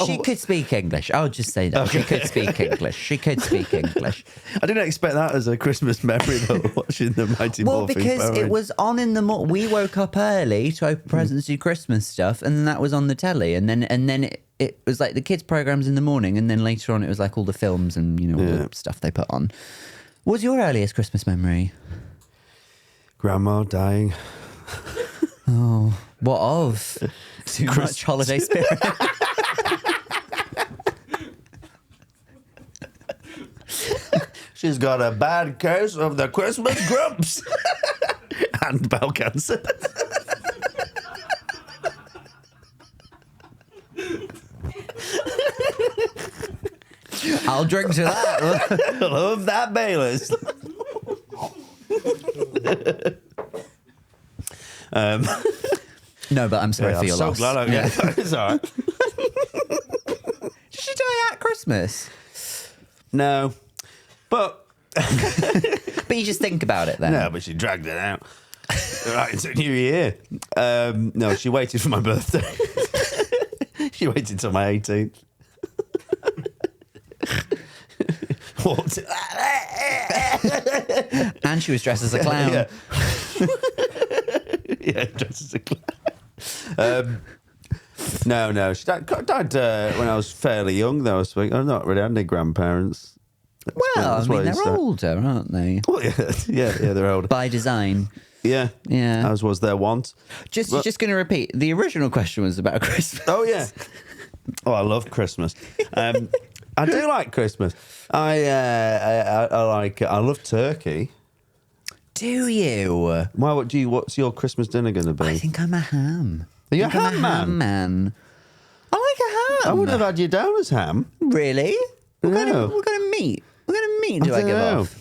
Speaker 1: She could speak English. I'll just say that.
Speaker 2: Okay.
Speaker 1: She could speak English. She could speak English.
Speaker 2: I didn't expect that as a Christmas memory, though, watching the Mighty
Speaker 1: Well,
Speaker 2: Morphin
Speaker 1: because
Speaker 2: Power
Speaker 1: it
Speaker 2: Rangers.
Speaker 1: was on in the morning. We woke up early to open presents, do Christmas stuff, and then that was on the telly. And then it was like the kids' programs in the morning, and then later on it was like all the films and all the stuff they put on. What was your earliest Christmas memory?
Speaker 2: Grandma dying.
Speaker 1: Oh, what of? Too much holiday spirit.
Speaker 2: She's got a bad case of the Christmas grumps and bowel cancer.
Speaker 1: I'll drink to that.
Speaker 2: Love that, Baileys.
Speaker 1: No, but I'm sorry for your
Speaker 2: I'm
Speaker 1: loss.
Speaker 2: so glad it's all right.
Speaker 1: Did she die at Christmas?
Speaker 2: No. But
Speaker 1: But you just think about it then.
Speaker 2: no, but she dragged it out. Right into New Year. No, she waited for my birthday. She waited till my 18th. Walked.
Speaker 1: And she was dressed as a clown.
Speaker 2: Yeah. Yeah, dressed as a clown. No. She died when I was fairly young, though. I'm not really had any grandparents.
Speaker 1: Well,
Speaker 2: That's
Speaker 1: I mean,
Speaker 2: why
Speaker 1: they're older, aren't they?
Speaker 2: Well, yeah, they're older.
Speaker 1: By design.
Speaker 2: Yeah.
Speaker 1: Yeah.
Speaker 2: As was their want.
Speaker 1: You're just going to repeat. The original question was about Christmas.
Speaker 2: Oh, yeah. Oh, I love Christmas. I do like Christmas. I love turkey.
Speaker 1: Do you?
Speaker 2: What's your Christmas dinner going to be?
Speaker 1: I think I'm a ham.
Speaker 2: Are you
Speaker 1: I
Speaker 2: a
Speaker 1: think I'm
Speaker 2: ham man?
Speaker 1: I like a ham.
Speaker 2: I wouldn't have had you down as ham.
Speaker 1: Really? We're
Speaker 2: No.
Speaker 1: going to meet. We're going to meet. Do I
Speaker 2: don't
Speaker 1: give
Speaker 2: know.
Speaker 1: off?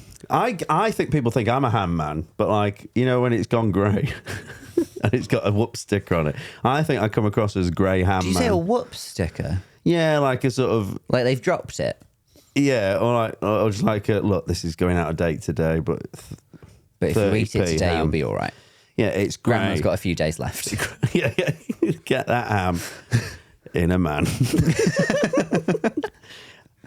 Speaker 2: I think people think I'm a ham man, but like, you know, when it's gone grey and it's got a whoop sticker on it, I think I come across as grey ham
Speaker 1: Did you
Speaker 2: man.
Speaker 1: say a whoop sticker?
Speaker 2: Yeah, like a sort of,
Speaker 1: Like they've dropped it?
Speaker 2: yeah, or just like, look, this is going out of date today, but
Speaker 1: But if you eat it
Speaker 2: 30p
Speaker 1: today,
Speaker 2: ham.
Speaker 1: you'll be all right.
Speaker 2: yeah, it's grey.
Speaker 1: Grandma's got a few days left.
Speaker 2: yeah, get that ham in a man.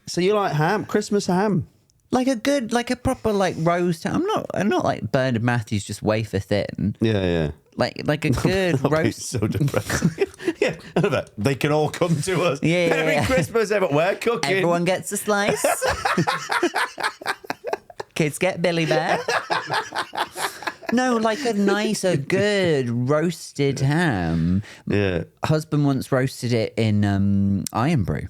Speaker 2: So you like ham, Christmas ham?
Speaker 1: Like a proper like roast ham. I'm not like Bernard Matthews just wafer thin.
Speaker 2: Yeah.
Speaker 1: Like a good
Speaker 2: That'd be
Speaker 1: roast.
Speaker 2: so depressing. Yeah, I love that. They can all come to us.
Speaker 1: Yeah,
Speaker 2: Merry Christmas, everyone. We're cooking.
Speaker 1: Everyone gets a slice. Kids get Billy Bear. No, like a good roasted ham.
Speaker 2: Yeah.
Speaker 1: Husband once roasted it in Iron Brew.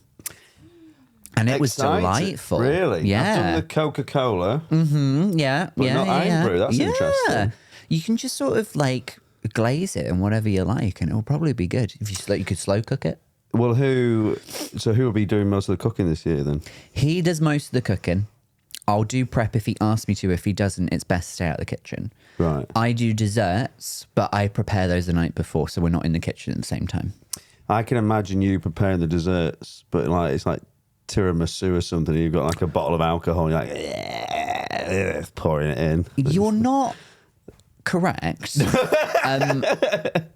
Speaker 1: And it was
Speaker 2: Exciting.
Speaker 1: delightful.
Speaker 2: Really?
Speaker 1: Yeah.
Speaker 2: I've done the Coca-Cola.
Speaker 1: Yeah.
Speaker 2: But
Speaker 1: yeah,
Speaker 2: not
Speaker 1: yeah,
Speaker 2: Iron Brew. That's
Speaker 1: yeah.
Speaker 2: interesting.
Speaker 1: You can just sort of like glaze it in whatever you like, and it'll probably be good. If you could slow cook it.
Speaker 2: Well, who will be doing most of the cooking this year then?
Speaker 1: He does most of the cooking. I'll do prep if he asks me to. If he doesn't, it's best to stay out of the kitchen.
Speaker 2: Right.
Speaker 1: I do desserts, but I prepare those the night before, so we're not in the kitchen at the same time.
Speaker 2: I can imagine you preparing the desserts, but like it's like tiramisu or something. You've got like a bottle of alcohol. And you're like pouring it in.
Speaker 1: You're not correct.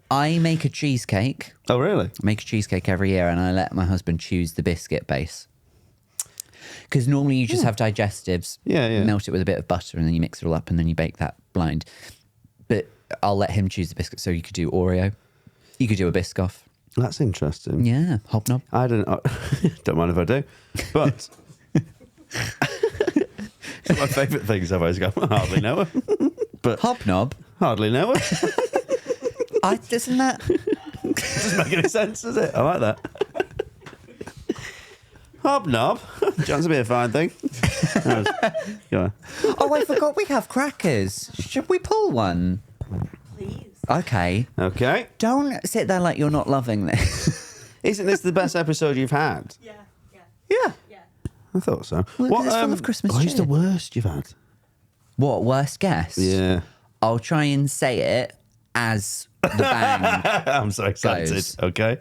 Speaker 1: I make a cheesecake.
Speaker 2: Oh, really?
Speaker 1: I make a cheesecake every year, and I let my husband choose the biscuit base. Because normally you just have digestives,
Speaker 2: Yeah.
Speaker 1: melt it with a bit of butter, and then you mix it all up, and then you bake that blind. But I'll let him choose the biscuit. So you could do Oreo, you could do a Biscoff.
Speaker 2: That's interesting.
Speaker 1: Yeah, hobnob.
Speaker 2: I don't mind if I do, but it's my favourite things. I've always gone, I hardly know her, but
Speaker 1: Hobnob.
Speaker 2: hardly know her.
Speaker 1: Isn't that?
Speaker 2: Doesn't make any sense, does it? I like that. Hobnob. John's a bit of a fine thing. Go on.
Speaker 1: Oh, I forgot we have crackers. Should we pull one?
Speaker 3: Please.
Speaker 1: Okay.
Speaker 2: Okay.
Speaker 1: Don't sit there like you're not loving this.
Speaker 2: Isn't this the best episode you've had?
Speaker 3: Yeah.
Speaker 1: Yeah.
Speaker 2: I thought so.
Speaker 1: Look, it's full of Christmas
Speaker 2: What is the
Speaker 1: cheer.
Speaker 2: worst you've had?
Speaker 1: What, worst guess?
Speaker 2: Yeah.
Speaker 1: I'll try and say it as the bang.
Speaker 2: I'm so excited.
Speaker 1: Goes.
Speaker 2: Okay.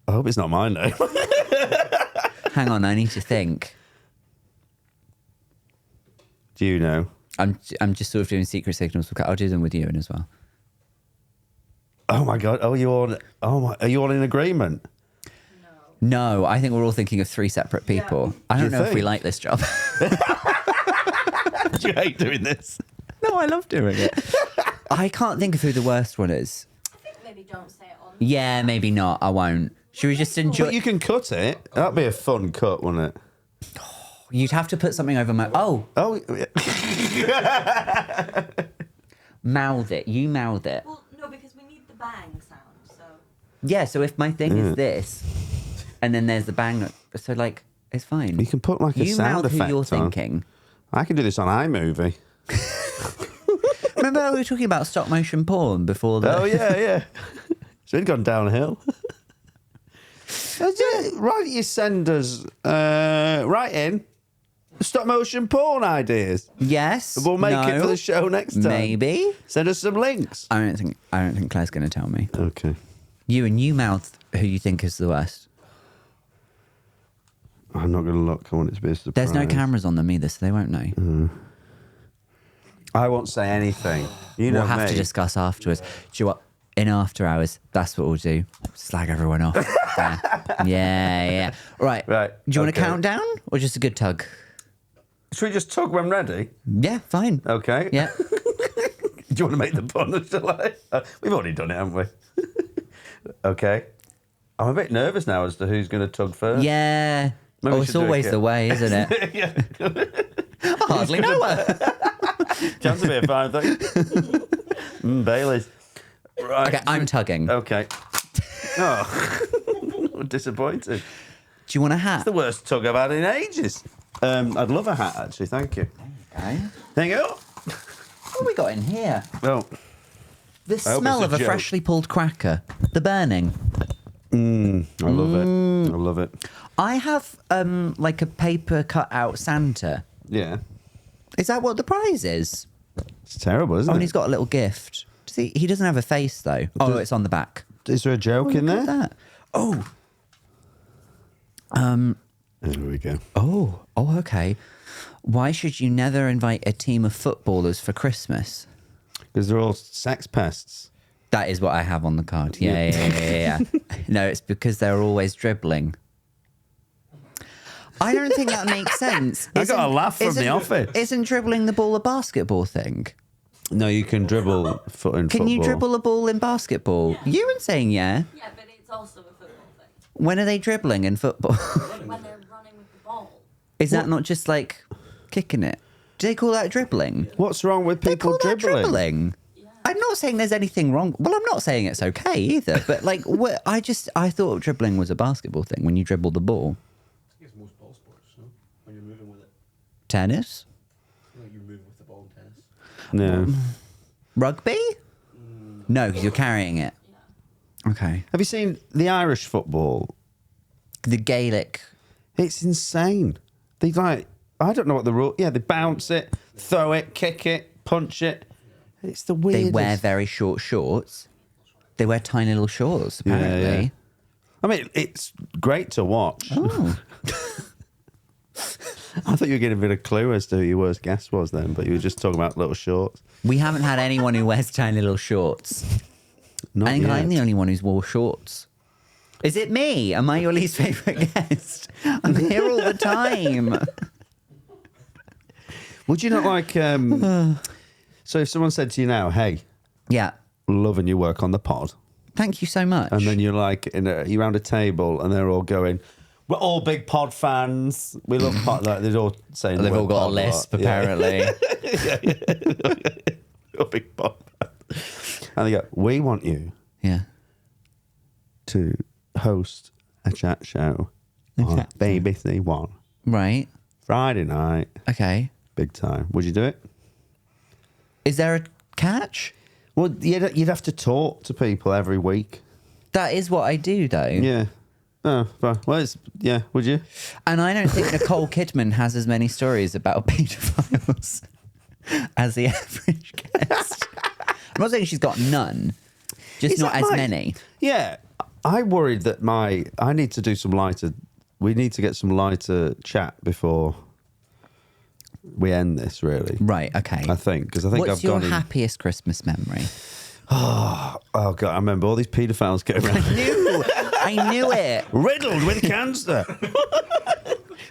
Speaker 2: I hope it's not mine though.
Speaker 1: Hang on, I need to think.
Speaker 2: Do you know?
Speaker 1: I'm just sort of doing secret signals. I'll do them with you in as well.
Speaker 2: Oh my god! Are you all in agreement?
Speaker 1: No, I think we're all thinking of three separate people. I
Speaker 2: Do
Speaker 1: don't
Speaker 2: you
Speaker 1: know if we
Speaker 2: think?
Speaker 1: like this job.
Speaker 2: Do you hate doing this?
Speaker 1: No, I love doing it. I can't think of who the worst one is.
Speaker 3: I think maybe don't say it on.
Speaker 1: Yeah, maybe not. I won't. Should we just enjoy?
Speaker 2: But you can cut it. That'd be a fun cut, wouldn't it?
Speaker 1: You'd have to put something over my. Oh,
Speaker 2: Oh, yeah.
Speaker 1: mouth it. You mouth it.
Speaker 3: Well, no, because we need the bang sound. So
Speaker 1: Yeah. So if my thing is this, and then there's the bang, so like it's fine.
Speaker 2: You can put like a
Speaker 1: You
Speaker 2: sound
Speaker 1: mouth who
Speaker 2: effect
Speaker 1: you're
Speaker 2: on.
Speaker 1: thinking.
Speaker 2: I can do this on iMovie.
Speaker 1: Remember we were talking about stop motion porn before the.
Speaker 2: Oh yeah. It's really gone downhill. Right, you send us right in. Stop motion porn ideas.
Speaker 1: Yes.
Speaker 2: We'll make it for
Speaker 1: no,
Speaker 2: the show next time.
Speaker 1: Maybe.
Speaker 2: Send us some links.
Speaker 1: I don't think Claire's going to tell me.
Speaker 2: Okay.
Speaker 1: You mouth who you think is the worst.
Speaker 2: I'm not going to look. I want it to be a surprise.
Speaker 1: There's no cameras on them either, so they won't know.
Speaker 2: I won't say anything. You know
Speaker 1: We'll have
Speaker 2: me.
Speaker 1: to discuss afterwards. Do you know what? In after hours, that's what we'll do. Slag everyone off. Yeah. Right.
Speaker 2: Right,
Speaker 1: Do you want a
Speaker 2: okay.
Speaker 1: countdown or just a good tug?
Speaker 2: Should we just tug when ready?
Speaker 1: Yeah, fine.
Speaker 2: Okay.
Speaker 1: Yeah.
Speaker 2: Do you want to make the pun or shall I? We've already done it, haven't we? Okay. I'm a bit nervous now as to who's going to tug first.
Speaker 1: Yeah.
Speaker 2: Maybe we
Speaker 1: It's
Speaker 2: should do it
Speaker 1: always
Speaker 2: again.
Speaker 1: the way, isn't it?
Speaker 2: Yeah.
Speaker 1: I hardly know her.
Speaker 2: Chance to be a fine thing. Bailey's. Right.
Speaker 1: Okay, I'm tugging.
Speaker 2: Okay. Oh, disappointed.
Speaker 1: Do you want a hat?
Speaker 2: The worst tug I've had in ages. I'd love a hat, actually. Thank you.
Speaker 1: Okay.
Speaker 2: There you go.
Speaker 1: What have we got in here?
Speaker 2: Oh,
Speaker 1: The
Speaker 2: I hope
Speaker 1: smell
Speaker 2: it's
Speaker 1: of
Speaker 2: a
Speaker 1: a
Speaker 2: joke.
Speaker 1: freshly pulled cracker. The burning.
Speaker 2: I love it. I love it.
Speaker 1: I have like a paper cut out Santa.
Speaker 2: Yeah.
Speaker 1: Is that what the prize is?
Speaker 2: It's terrible, isn't
Speaker 1: Oh,
Speaker 2: it?
Speaker 1: and he's got a little gift. Does he doesn't have a face though. Oh, it's on the back.
Speaker 2: Is there a joke in
Speaker 1: Look at
Speaker 2: there?
Speaker 1: that. Oh.
Speaker 2: There we go.
Speaker 1: Oh, okay. Why should you never invite a team of footballers for Christmas?
Speaker 2: Because they're all sex pests.
Speaker 1: That is what I have on the card. Yeah. No, it's because they're always dribbling. I don't think that makes sense.
Speaker 2: I got a laugh from the office.
Speaker 1: Isn't dribbling the ball a basketball thing?
Speaker 2: No, you can dribble foot in
Speaker 1: Can
Speaker 2: football.
Speaker 1: you dribble a ball in basketball? You were saying yeah.
Speaker 3: Yeah, but it's also a football thing.
Speaker 1: When are they dribbling in football?
Speaker 3: When they're running with the ball.
Speaker 1: Is that not just like kicking it? Do they call that dribbling?
Speaker 2: What's wrong with
Speaker 1: They
Speaker 2: people
Speaker 1: call that
Speaker 2: dribbling?
Speaker 1: dribbling. I'm not saying there's anything wrong. Well, I'm not saying it's okay either. But like, I thought dribbling was a basketball thing when you dribble the ball.
Speaker 4: I think it's most ball sports, no? When you're moving with it.
Speaker 1: Tennis,
Speaker 4: Like you're moving with the ball in tennis.
Speaker 2: No.
Speaker 1: rugby. No, because you're carrying it. Okay.
Speaker 2: Have you seen the Irish football?
Speaker 1: The Gaelic.
Speaker 2: It's insane. They like, I don't know what the rule. Yeah, they bounce it, throw it, kick it, punch it. It's the weirdest.
Speaker 1: They wear very short shorts. They wear tiny little shorts, apparently.
Speaker 2: Yeah. I mean, it's great to watch.
Speaker 1: Oh.
Speaker 2: I thought you were getting a bit of clue as to who your worst guess was then, but you were just talking about little shorts.
Speaker 1: We haven't had anyone who wears tiny little shorts.
Speaker 2: Not
Speaker 1: I think
Speaker 2: yet.
Speaker 1: I'm the only one who's wore shorts. Is it me? Am I your least favourite guest? I'm here all the time.
Speaker 2: Would you not like... so if someone said to you now, hey,
Speaker 1: Yeah.
Speaker 2: loving your work on the pod,
Speaker 1: Thank you so much.
Speaker 2: and then you're like, you're around a table and they're all going, we're all big pod fans. We love pod. Like, they're all saying the
Speaker 1: They've
Speaker 2: word
Speaker 1: all got a
Speaker 2: pod
Speaker 1: lisp,
Speaker 2: lot. Yeah.
Speaker 1: apparently.
Speaker 2: You're a big pod fan. And they go, we want you
Speaker 1: Yeah.
Speaker 2: to host a chat show on
Speaker 1: chat show.
Speaker 2: BBC One
Speaker 1: Right.
Speaker 2: Friday night,
Speaker 1: Okay.
Speaker 2: big time. Would you do it?
Speaker 1: Is there a catch?
Speaker 2: Well, you'd have to talk to people every week.
Speaker 1: That is what I do, though.
Speaker 2: Yeah. Oh, well, it's, yeah. Would you?
Speaker 1: And I don't think Nicole Kidman has as many stories about paedophiles as the average guest. I'm not saying she's got none, just
Speaker 2: Is
Speaker 1: not
Speaker 2: that
Speaker 1: as
Speaker 2: my-
Speaker 1: many.
Speaker 2: Yeah. I worried that I need to do some lighter. We need to get some lighter chat before we end this. Really,
Speaker 1: Right. Okay.
Speaker 2: I think because I think
Speaker 1: What's
Speaker 2: I've
Speaker 1: your
Speaker 2: gone.
Speaker 1: happiest Christmas memory?
Speaker 2: Oh God! I remember all these paedophiles going around
Speaker 1: I knew it.
Speaker 2: riddled with cancer,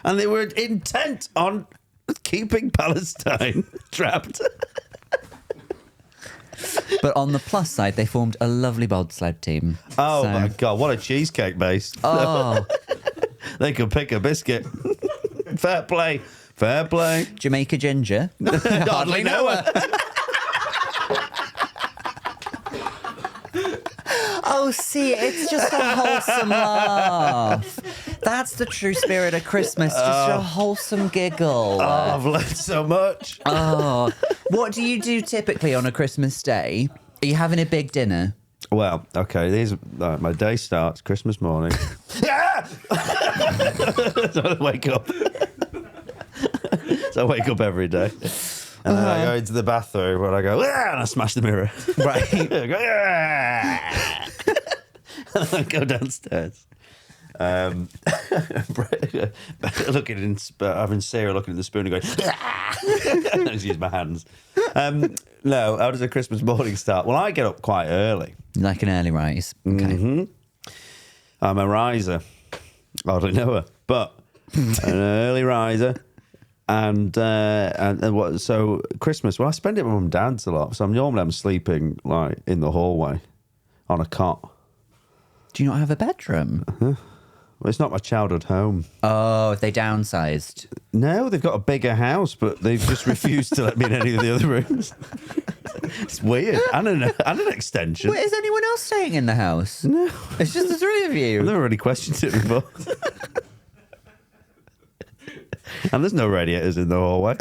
Speaker 2: and they were intent on keeping Palestine trapped.
Speaker 1: But on the plus side, they formed a lovely bobsled team.
Speaker 2: Oh
Speaker 1: So-
Speaker 2: my God! What a cheesecake base!
Speaker 1: Oh,
Speaker 2: They could pick a biscuit. Fair play. Fair play.
Speaker 1: Jamaica ginger.
Speaker 2: Hardly know her.
Speaker 1: Oh, see, it's just a wholesome laugh. That's the true spirit of Christmas. Just a wholesome giggle.
Speaker 2: Oh, I've learned so much.
Speaker 1: Oh, what do you do typically on a Christmas day? Are you having a big dinner?
Speaker 2: Well, okay, my day starts Christmas morning. So I wake up. So I wake up every day. And then I go into the bathroom and I go, and I smash the mirror.
Speaker 1: Right.
Speaker 2: I go, and then I go downstairs. Looking in, having Sarah looking at the spoon and going, I just use my hands. No, how does a Christmas morning start? Well, I get up quite early.
Speaker 1: Like an early rise. Okay.
Speaker 2: Mm-hmm. I'm a riser. I don't know her, but an early riser. And what? So Christmas, well, I spend it with mum and dad's a lot. So I'm sleeping like in the hallway on a cot.
Speaker 1: Do you not have a bedroom?
Speaker 2: Well, it's not my childhood home.
Speaker 1: Oh, they downsized.
Speaker 2: No, they've got a bigger house, but they've just refused to let me in any of the other rooms. It's weird. And an extension.
Speaker 1: Wait, is anyone else staying in the house?
Speaker 2: No.
Speaker 1: It's just the three of
Speaker 2: I've
Speaker 1: you.
Speaker 2: never really questioned it before. And there's no radiators in the hallway.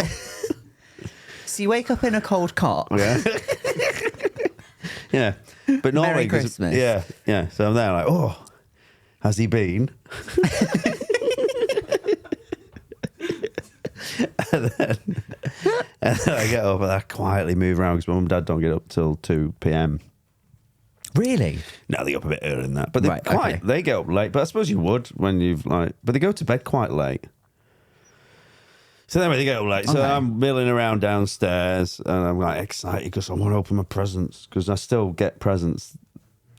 Speaker 1: So you wake up in a cold cot.
Speaker 2: Yeah. Yeah. But normally,
Speaker 1: Merry Christmas.
Speaker 2: Yeah. So I'm there like, oh, has he been? and then I get up and I quietly move around because mum and dad don't get up till 2 p.m.
Speaker 1: Really?
Speaker 2: No, they get up a bit earlier than that. But
Speaker 1: Right, okay.
Speaker 2: they get up late. But I suppose you would when you've but they go to bed quite late. So then they get up late. So
Speaker 1: Okay.
Speaker 2: I'm milling around downstairs and I'm like excited because I want to open my presents because I still get presents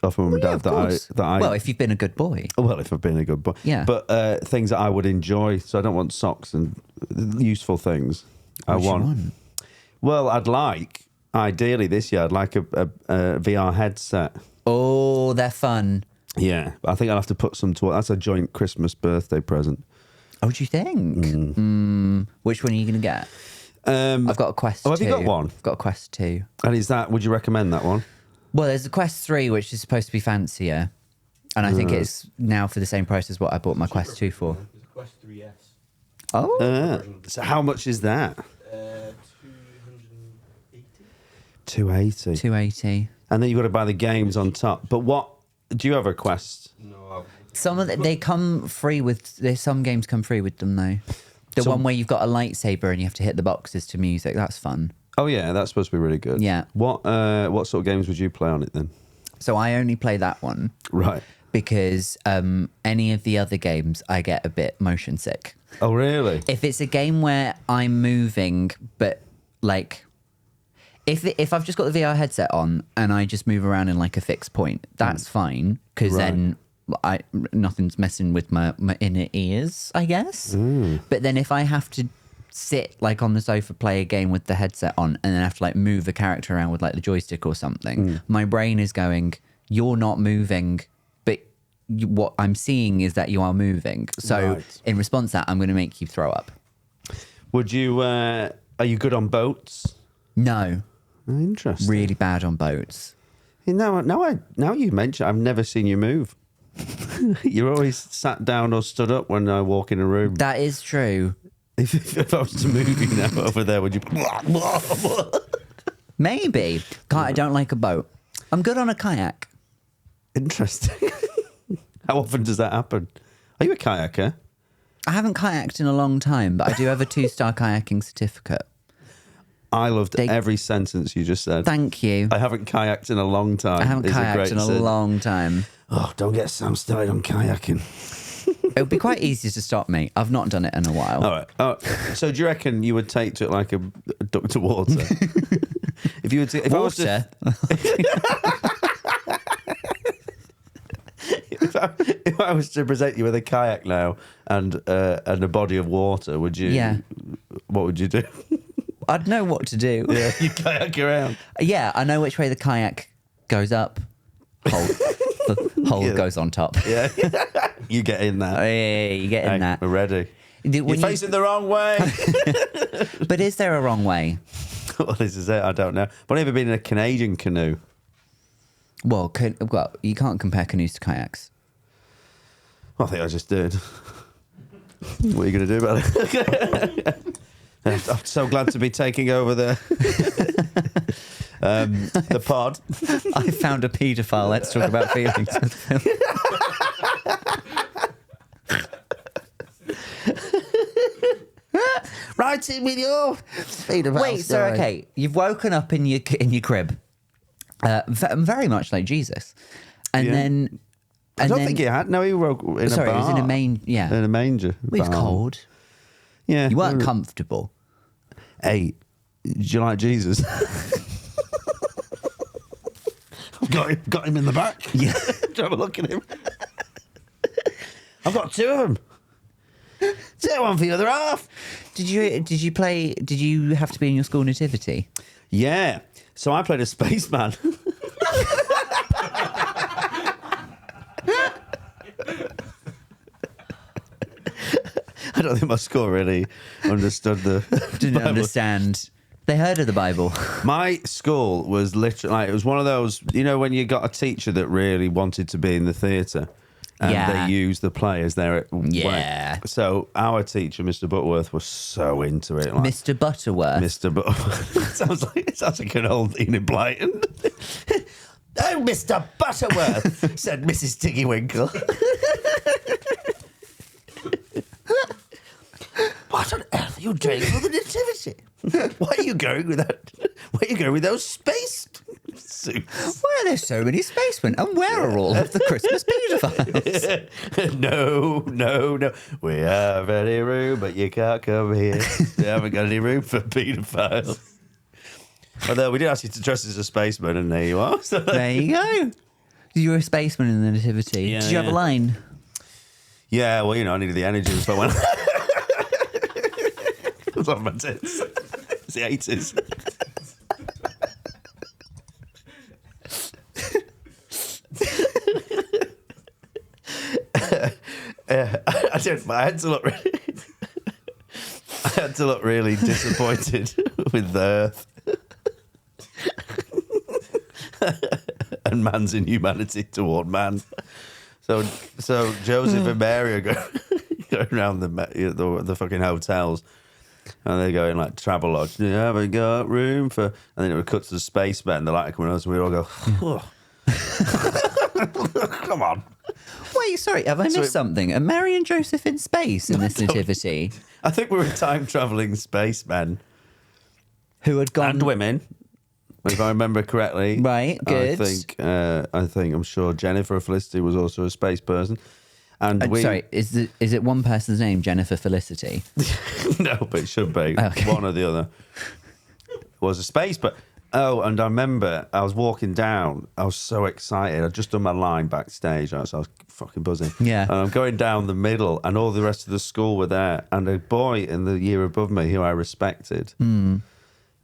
Speaker 2: off mum and
Speaker 1: Yeah,
Speaker 2: dad
Speaker 1: of
Speaker 2: that
Speaker 1: course.
Speaker 2: I
Speaker 1: Well, if you've been a good boy.
Speaker 2: well, if I've been a good boy.
Speaker 1: Yeah.
Speaker 2: But things that I would enjoy. So I don't want socks and useful things.
Speaker 1: What
Speaker 2: I
Speaker 1: do you
Speaker 2: want. Well, ideally this year, I'd like a VR headset.
Speaker 1: Oh, they're fun.
Speaker 2: Yeah. I think I'll have to put some to that's a joint Christmas birthday present.
Speaker 1: Oh, do you think? Which one are you going to get? I've got a Quest 2.
Speaker 2: have you got one?
Speaker 1: I've got a Quest 2.
Speaker 2: And would you recommend that one?
Speaker 1: Well, there's a Quest 3, which is supposed to be fancier. And I think it's now for the same price as what I bought my Quest 2 for.
Speaker 4: There's a Quest 3S.
Speaker 1: Oh.
Speaker 2: So how much is that?
Speaker 4: 280.
Speaker 2: 280.
Speaker 1: 280.
Speaker 2: And then you've got to buy the games on top. But do you have a Quest?
Speaker 4: No,
Speaker 1: Some of they come free with. There's some games come free with them though. The
Speaker 2: So-
Speaker 1: one where you've got a lightsaber and you have to hit the boxes to music. That's fun.
Speaker 2: Oh yeah, that's supposed to be really good.
Speaker 1: Yeah.
Speaker 2: What sort of games would you play on it then?
Speaker 1: So I only play that one
Speaker 2: Right.
Speaker 1: because any of the other games I get a bit motion sick.
Speaker 2: Oh really?
Speaker 1: If it's a game where I'm moving, but like, if I've just got the VR headset on and I just move around in like a fixed point, that's fine because
Speaker 2: Right.
Speaker 1: then nothing's messing with my inner ears, I guess. But then if I have to sit like on the sofa, play a game with the headset on, and then have to like move a character around with like the joystick or something, my brain is going, "You're not moving." What I'm seeing is that you are moving. So
Speaker 2: Right.
Speaker 1: in response to that, I'm going to make you throw up.
Speaker 2: Would you? Are you good on boats?
Speaker 1: No,
Speaker 2: Interesting.
Speaker 1: really bad on boats.
Speaker 2: Now you mention, I've never seen you move. You're always sat down or stood up when I walk in a room.
Speaker 1: That is true.
Speaker 2: If I was to move you now over there, would you?
Speaker 1: Maybe. I don't like a boat. I'm good on a kayak.
Speaker 2: Interesting. How often does that happen? Are you a kayaker?
Speaker 1: I haven't kayaked in a long time, but I do have a 2-star kayaking certificate.
Speaker 2: I loved every sentence you just said.
Speaker 1: Thank you.
Speaker 2: I haven't kayaked in a long time.
Speaker 1: I haven't
Speaker 2: is a
Speaker 1: kayaked
Speaker 2: great
Speaker 1: in a
Speaker 2: sentence.
Speaker 1: long time.
Speaker 2: Oh, don't get Sam started on kayaking.
Speaker 1: It would be quite easy to stop me. I've not done it in a while.
Speaker 2: All right. Oh, so do you reckon you would take to it like a duck to water? If you would, if
Speaker 1: Water?
Speaker 2: if I was to present you with a kayak now and a body of water, would you?
Speaker 1: Yeah.
Speaker 2: What would you do?
Speaker 1: I'd know what to do.
Speaker 2: Yeah, you kayak around.
Speaker 1: Yeah, I know which way the kayak goes up. The hole
Speaker 2: Yeah.
Speaker 1: goes on top.
Speaker 2: Yeah, you get in that.
Speaker 1: Hey, you get in
Speaker 2: Hey,
Speaker 1: that.
Speaker 2: we're ready.
Speaker 1: When
Speaker 2: You're
Speaker 1: you-
Speaker 2: facing the wrong way.
Speaker 1: But is there a wrong way?
Speaker 2: Well, this is it. I don't know. But I've never been in a Canadian canoe.
Speaker 1: Well, you can't compare canoes to kayaks.
Speaker 2: I think I just did. What are you going to do about it? I'm so glad to be taking over the pod.
Speaker 1: I found a paedophile. Let's talk about feelings.
Speaker 2: fighting with your paedophile
Speaker 1: Wait, so
Speaker 2: story.
Speaker 1: okay, you've woken up in your crib, very much like Jesus, and
Speaker 2: Yeah.
Speaker 1: then.
Speaker 2: I don't think he had. No, he woke in
Speaker 1: Sorry,
Speaker 2: a bar.
Speaker 1: it was in a
Speaker 2: In a manger.
Speaker 1: It was
Speaker 2: barn.
Speaker 1: cold.
Speaker 2: Yeah.
Speaker 1: You weren't comfortable.
Speaker 2: Hey, do you like Jesus? got him in the back.
Speaker 1: Yeah.
Speaker 2: Do you have a look at him? I've got two of them. Take one for the other half.
Speaker 1: Did you have to be in your school nativity?
Speaker 2: Yeah. So I played a spaceman. I don't think my school really understood the
Speaker 1: Didn't
Speaker 2: Bible.
Speaker 1: understand. They heard of the Bible.
Speaker 2: My school was literally like, it was one of those, you know, when you got a teacher that really wanted to be in the theatre and
Speaker 1: Yeah.
Speaker 2: they used the play as their
Speaker 1: Yeah.
Speaker 2: way. So our teacher, Mr. Butterworth, was so into it. Like,
Speaker 1: Mr. Butterworth.
Speaker 2: Mr. Butterworth. it sounds like an old Enid Blyton. Oh, Mr. Butterworth, said Mrs. Tiggywinkle. What on earth are you doing for the nativity? Why are you going with that? Why are you going with those space suits?
Speaker 1: Why are there so many spacemen? And where are all of the Christmas paedophiles?
Speaker 2: No. We have any room, but you can't come here. We haven't got any room for paedophiles. Although we did ask you to dress as a spaceman, and there you are. So
Speaker 1: There you go. You were a spaceman in the nativity.
Speaker 2: Yeah,
Speaker 1: Did you have a
Speaker 2: yeah.
Speaker 1: line?
Speaker 2: yeah, well, you know, I needed the energy, so I went. It was on my tits. It's the 80s. I had to look really, I had to look really disappointed with the Earth and man's inhumanity toward man. So Joseph and Mary are going around the fucking hotels, and they're going like travel lodge. You haven't got room for, and then it would cut to the spaceman. The light coming on, so we all go, oh. Come on.
Speaker 1: Wait, sorry, have I missed something? Are Mary and Joseph in space in this nativity?
Speaker 2: I think we were time traveling spacemen
Speaker 1: Who had gone...
Speaker 2: and women, if I remember correctly.
Speaker 1: Right, good.
Speaker 2: I think I'm sure Jennifer Felicity was also a space person. And
Speaker 1: Sorry, is it one person's name, Jennifer Felicity?
Speaker 2: No, but it should be
Speaker 1: Okay.
Speaker 2: one or the other. Was a space, but and I remember I was walking down. I was so excited. I'd just done my line backstage, so I was fucking buzzing.
Speaker 1: Yeah.
Speaker 2: And I'm going down the middle, and all the rest of the school were there, and a boy in the year above me who I respected. And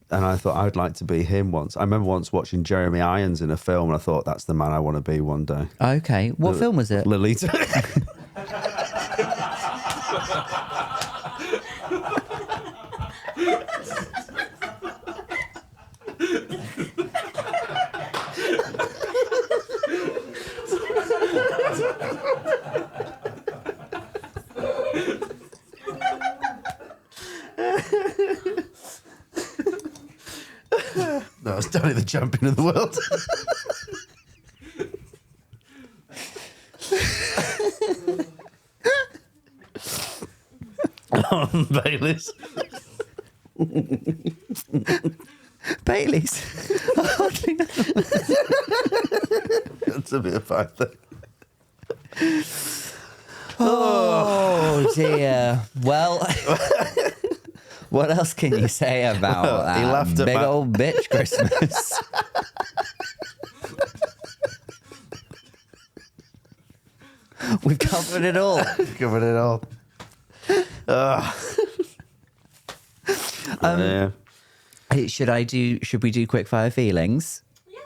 Speaker 2: I thought I'd like to be him once. I remember once watching Jeremy Irons in a film, and I thought that's the man I want to be one day.
Speaker 1: Okay, what film was it?
Speaker 2: Lolita. No, it's Danny the champion of the world. Baileys.
Speaker 1: Baileys. I hardly know.
Speaker 2: That's a bit of fun thing.
Speaker 1: Oh dear. Well, what else can you say about
Speaker 2: Well, he laughed
Speaker 1: that
Speaker 2: at
Speaker 1: big
Speaker 2: my-
Speaker 1: old bitch Christmas? We've covered it all.
Speaker 2: Covered it all. Yeah.
Speaker 1: Hey, should we do quick fire feelings?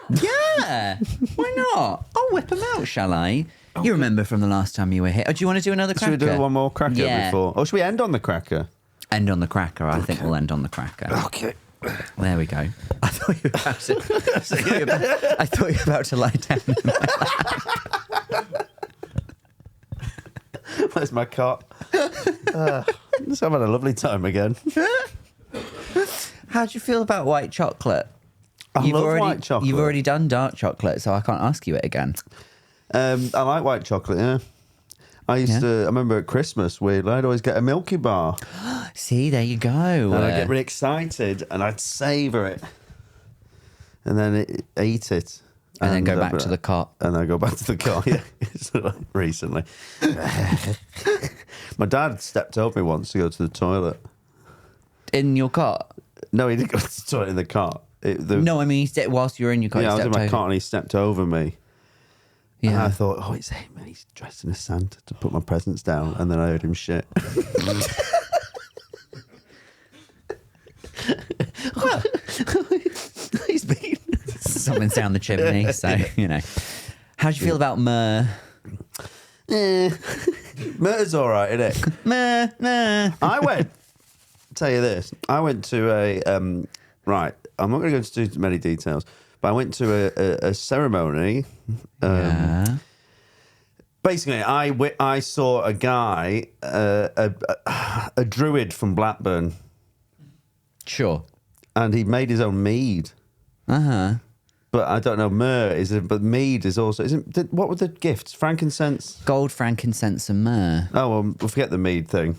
Speaker 1: Yeah. Why not? I'll whip them out, shall I? You remember from the last time you were here. Oh, do you want to do another cracker?
Speaker 2: Should we do one more cracker
Speaker 1: Yeah.
Speaker 2: before? Or should we end on the cracker?
Speaker 1: End on the cracker. I think we'll end on the cracker.
Speaker 2: Okay.
Speaker 1: There we go. I thought you were about to. I thought you were about to lie down.
Speaker 2: Where's my cot? Just having a lovely time again.
Speaker 1: How do you feel about white chocolate?
Speaker 2: I love white chocolate.
Speaker 1: You've already done dark chocolate, so I can't ask you it again.
Speaker 2: I like white chocolate, yeah. I remember at Christmas, I'd always get a Milky Bar.
Speaker 1: See, there you go.
Speaker 2: And I'd get really excited and I'd savour it. And then eat it.
Speaker 1: And then go back to the cot.
Speaker 2: And then go back to the cot, yeah. Recently. My dad stepped over me once to go to the toilet.
Speaker 1: In your cot?
Speaker 2: No, he didn't go to the toilet in the cot.
Speaker 1: No, I mean, whilst you were in your cot,
Speaker 2: yeah, I was in my
Speaker 1: over.
Speaker 2: cot and he stepped over me.
Speaker 1: Yeah.
Speaker 2: And I thought, oh, it's him. And he's dressed in a Santa to put my presents down. And then I heard him shit.
Speaker 1: Well, he's been something's down the chimney, so you know. How do you feel about myrrh?
Speaker 2: Murder's all right, isn't it?
Speaker 1: Myrrh.
Speaker 2: Tell you this. I went to a right. I'm not going to go into too many details, but I went to a ceremony.
Speaker 1: Yeah.
Speaker 2: Basically, I saw a guy, a druid from Blackburn,
Speaker 1: Sure.
Speaker 2: and he made his own mead. But I don't know. Myrrh is it? But mead is also. Isn't what were the gifts? Frankincense.
Speaker 1: Gold, frankincense, and myrrh.
Speaker 2: Oh well, we'll forget the mead thing.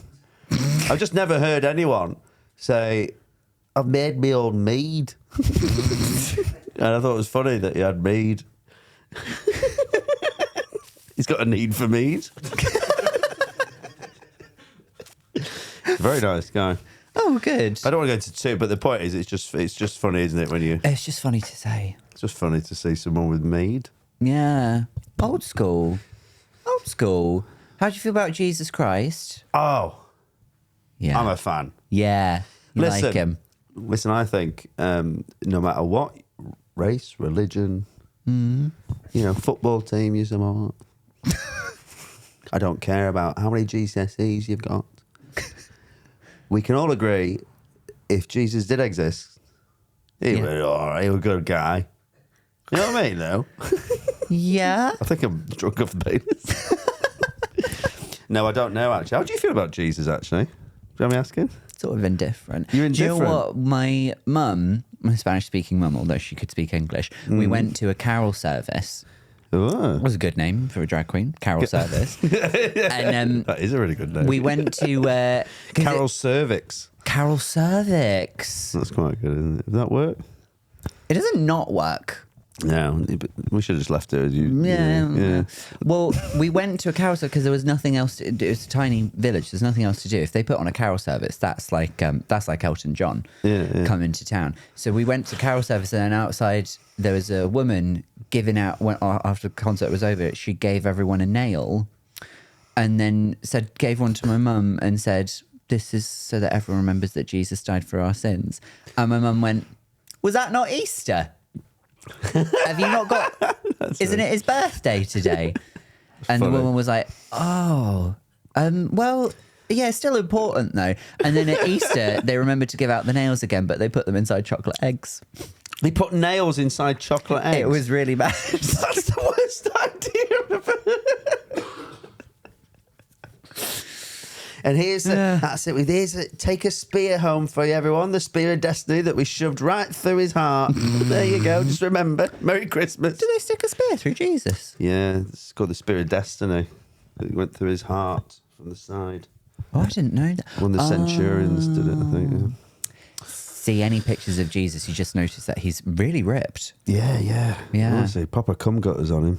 Speaker 2: I've just never heard anyone say, "I've made my own mead," and I thought it was funny that he had mead. He's got a need for mead. Very nice guy.
Speaker 1: Oh, good.
Speaker 2: I don't want to go into two, but the point is, it's just funny, isn't it?
Speaker 1: It's just funny to say.
Speaker 2: It's just funny to see someone with mead.
Speaker 1: Yeah. Old school. Old school. How do you feel about Jesus Christ?
Speaker 2: Oh,
Speaker 1: Yeah.
Speaker 2: I'm a fan.
Speaker 1: Yeah. You like him.
Speaker 2: Listen, I think no matter what race, religion, football team you support, I don't care about how many GCSEs you've got. We can all agree, if Jesus did exist, he was all right. He was a good guy. You know what I mean, though?
Speaker 1: Yeah.
Speaker 2: I think I'm drunk off the penis. No, I don't know, actually. How do you feel about Jesus, actually? Do you want me asking?
Speaker 1: Sort of indifferent.
Speaker 2: You're
Speaker 1: Do you know
Speaker 2: indifferent?
Speaker 1: what? My mum, my Spanish-speaking mum, although she could speak English, we went to a carol service.
Speaker 2: Oh.
Speaker 1: Was a good name for a drag queen. Carol service. And
Speaker 2: That is a really good name.
Speaker 1: we went to
Speaker 2: Carol Cervix.
Speaker 1: Carol Cervix.
Speaker 2: That's quite good, isn't it? Does that work?
Speaker 1: It doesn't not work.
Speaker 2: No, we should have just left it as you.
Speaker 1: Yeah. Well, we went to a carol service because there was nothing else to do. It was a tiny village. There's nothing else to do. If they put on a carol service, that's like Elton John coming to town. So we went to carol service, and then outside there was a woman giving out. After the concert was over, she gave everyone a nail, and then gave one to my mum and said, "This is so that everyone remembers that Jesus died for our sins." And my mum went, "Was that not Easter? Have you not got? Isn't it his birthday today?" And
Speaker 2: Funny.
Speaker 1: the woman was like, "Oh, well, yeah, it's still important though." And then at Easter, they remembered to give out the nails again, but they put them inside chocolate eggs.
Speaker 2: They put nails inside chocolate eggs.
Speaker 1: It was really bad.
Speaker 2: That's the worst idea ever. And here's that's it. Take a spear home for you, everyone. The spear of destiny that we shoved right through his heart. There you go. Just remember. Merry Christmas.
Speaker 1: Do they stick a spear through Jesus?
Speaker 2: Yeah, it's called the spear of destiny. It went through his heart from the side.
Speaker 1: Oh, I didn't know that.
Speaker 2: One of the centurions did it, I think. Yeah.
Speaker 1: See any pictures of Jesus, you just notice that he's really ripped.
Speaker 2: Yeah. Honestly, Papa cum gutters on him.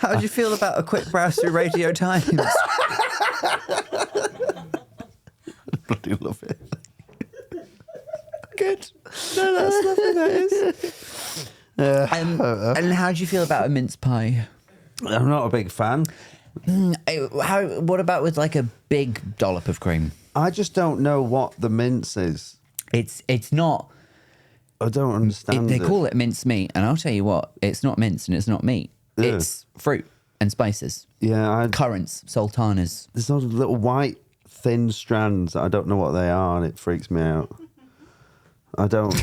Speaker 1: How do you feel about a quick browse through Radio Times?
Speaker 2: Bloody love it. Good. No, that's lovely, that is.
Speaker 1: And how do you feel about a mince pie?
Speaker 2: I'm not a big fan.
Speaker 1: What about with like a big dollop of cream?
Speaker 2: I just don't know what the mince is.
Speaker 1: It's not.
Speaker 2: I don't understand
Speaker 1: They call it mince meat, and I'll tell you what, it's not mince and it's not meat.
Speaker 2: Yeah.
Speaker 1: It's fruit. and spices.
Speaker 2: Yeah,
Speaker 1: Currants, sultanas.
Speaker 2: there's those little white thin strands. I don't know what they are, and it freaks me out. I don't.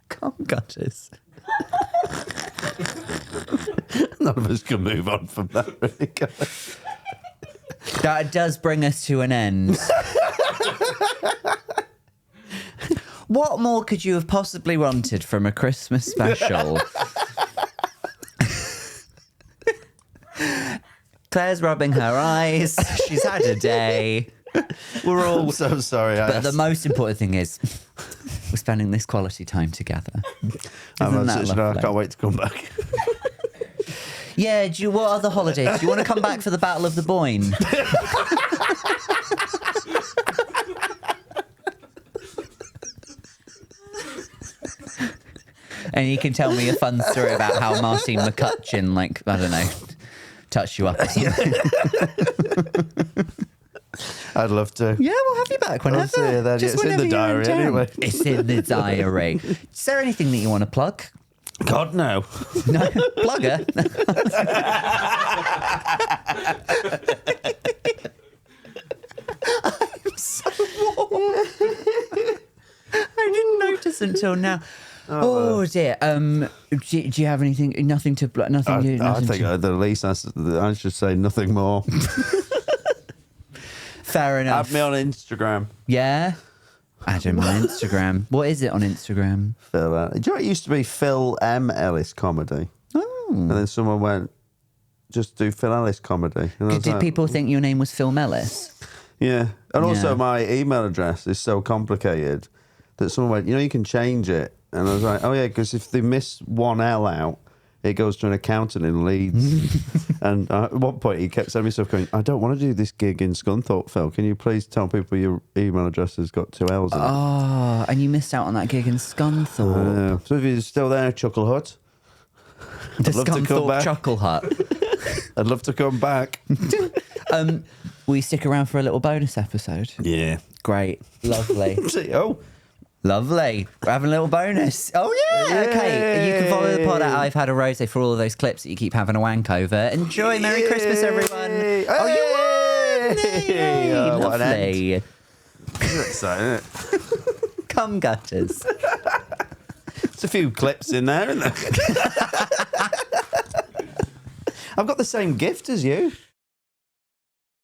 Speaker 1: Come gutters.
Speaker 2: None of us can move on from that, really. Can we?
Speaker 1: That does bring us to an end. What more could you have possibly wanted from a Christmas special? Claire's rubbing her eyes. She's had a day. We're all
Speaker 2: I'm so sorry.
Speaker 1: But the most important thing is we're spending this quality time together. Isn't that
Speaker 2: I
Speaker 1: lovely?
Speaker 2: can't wait to come back.
Speaker 1: Yeah, what other holidays? Do you want to come back for the Battle of the Boyne? And you can tell me a fun story about how Martine McCutcheon, like, I don't know, touched you up or something.
Speaker 2: I'd love to.
Speaker 1: Yeah, we'll have you back whenever.
Speaker 2: I'll see you then.
Speaker 1: Just
Speaker 2: It's in the
Speaker 1: whenever you're
Speaker 2: diary
Speaker 1: town.
Speaker 2: anyway.
Speaker 1: It's in the diary. Is there anything that you want to plug?
Speaker 2: God, no.
Speaker 1: No, plugger. I'm so warm. I didn't notice until now. Oh dear. Do you have anything? Nothing to. Nothing.
Speaker 2: I think at the least I should say nothing more.
Speaker 1: Fair enough.
Speaker 2: Add me on Instagram.
Speaker 1: Yeah. Add him on Instagram. What is it on Instagram?
Speaker 2: Phil Ellis. Do you know it used to be Phil M. Ellis comedy?
Speaker 1: Oh.
Speaker 2: And then someone went, just do Phil Ellis comedy. And I was
Speaker 1: Did
Speaker 2: like,
Speaker 1: people think your name was Phil Ellis?
Speaker 2: Yeah. And
Speaker 1: Yeah.
Speaker 2: also my email address is so complicated that someone went, you can change it. And I was like, oh yeah, because if they miss one L out, it goes to an accountant in Leeds. And at one point he kept sending me stuff going, I don't want to do this gig in Scunthorpe, Phil. Can you please tell people your email address has got 2 L's in it?
Speaker 1: Oh, and you missed out on that gig in Scunthorpe.
Speaker 2: So if you're still there, Chuckle Hut,
Speaker 1: The
Speaker 2: I'd love to come
Speaker 1: Scunthorpe
Speaker 2: back.
Speaker 1: Chuckle Hut.
Speaker 2: I'd love to come back.
Speaker 1: Will you stick around for a little bonus episode?
Speaker 2: Yeah.
Speaker 1: Great. Lovely.
Speaker 2: Oh,
Speaker 1: Lovely. We're having a little bonus. Oh, yeah. Okay. You can follow the pod at I've Had a Rosé for all of those clips that you keep having a wank over. Enjoy. Merry Christmas, everyone.
Speaker 2: Yay.
Speaker 1: Oh, you won.
Speaker 2: Yay.
Speaker 1: Yay.
Speaker 2: Oh, what an
Speaker 1: Lovely.
Speaker 2: Isn't it exciting, isn't it?
Speaker 1: Come gutters.
Speaker 2: There's a few clips in there, isn't there? I've got the same gift as you.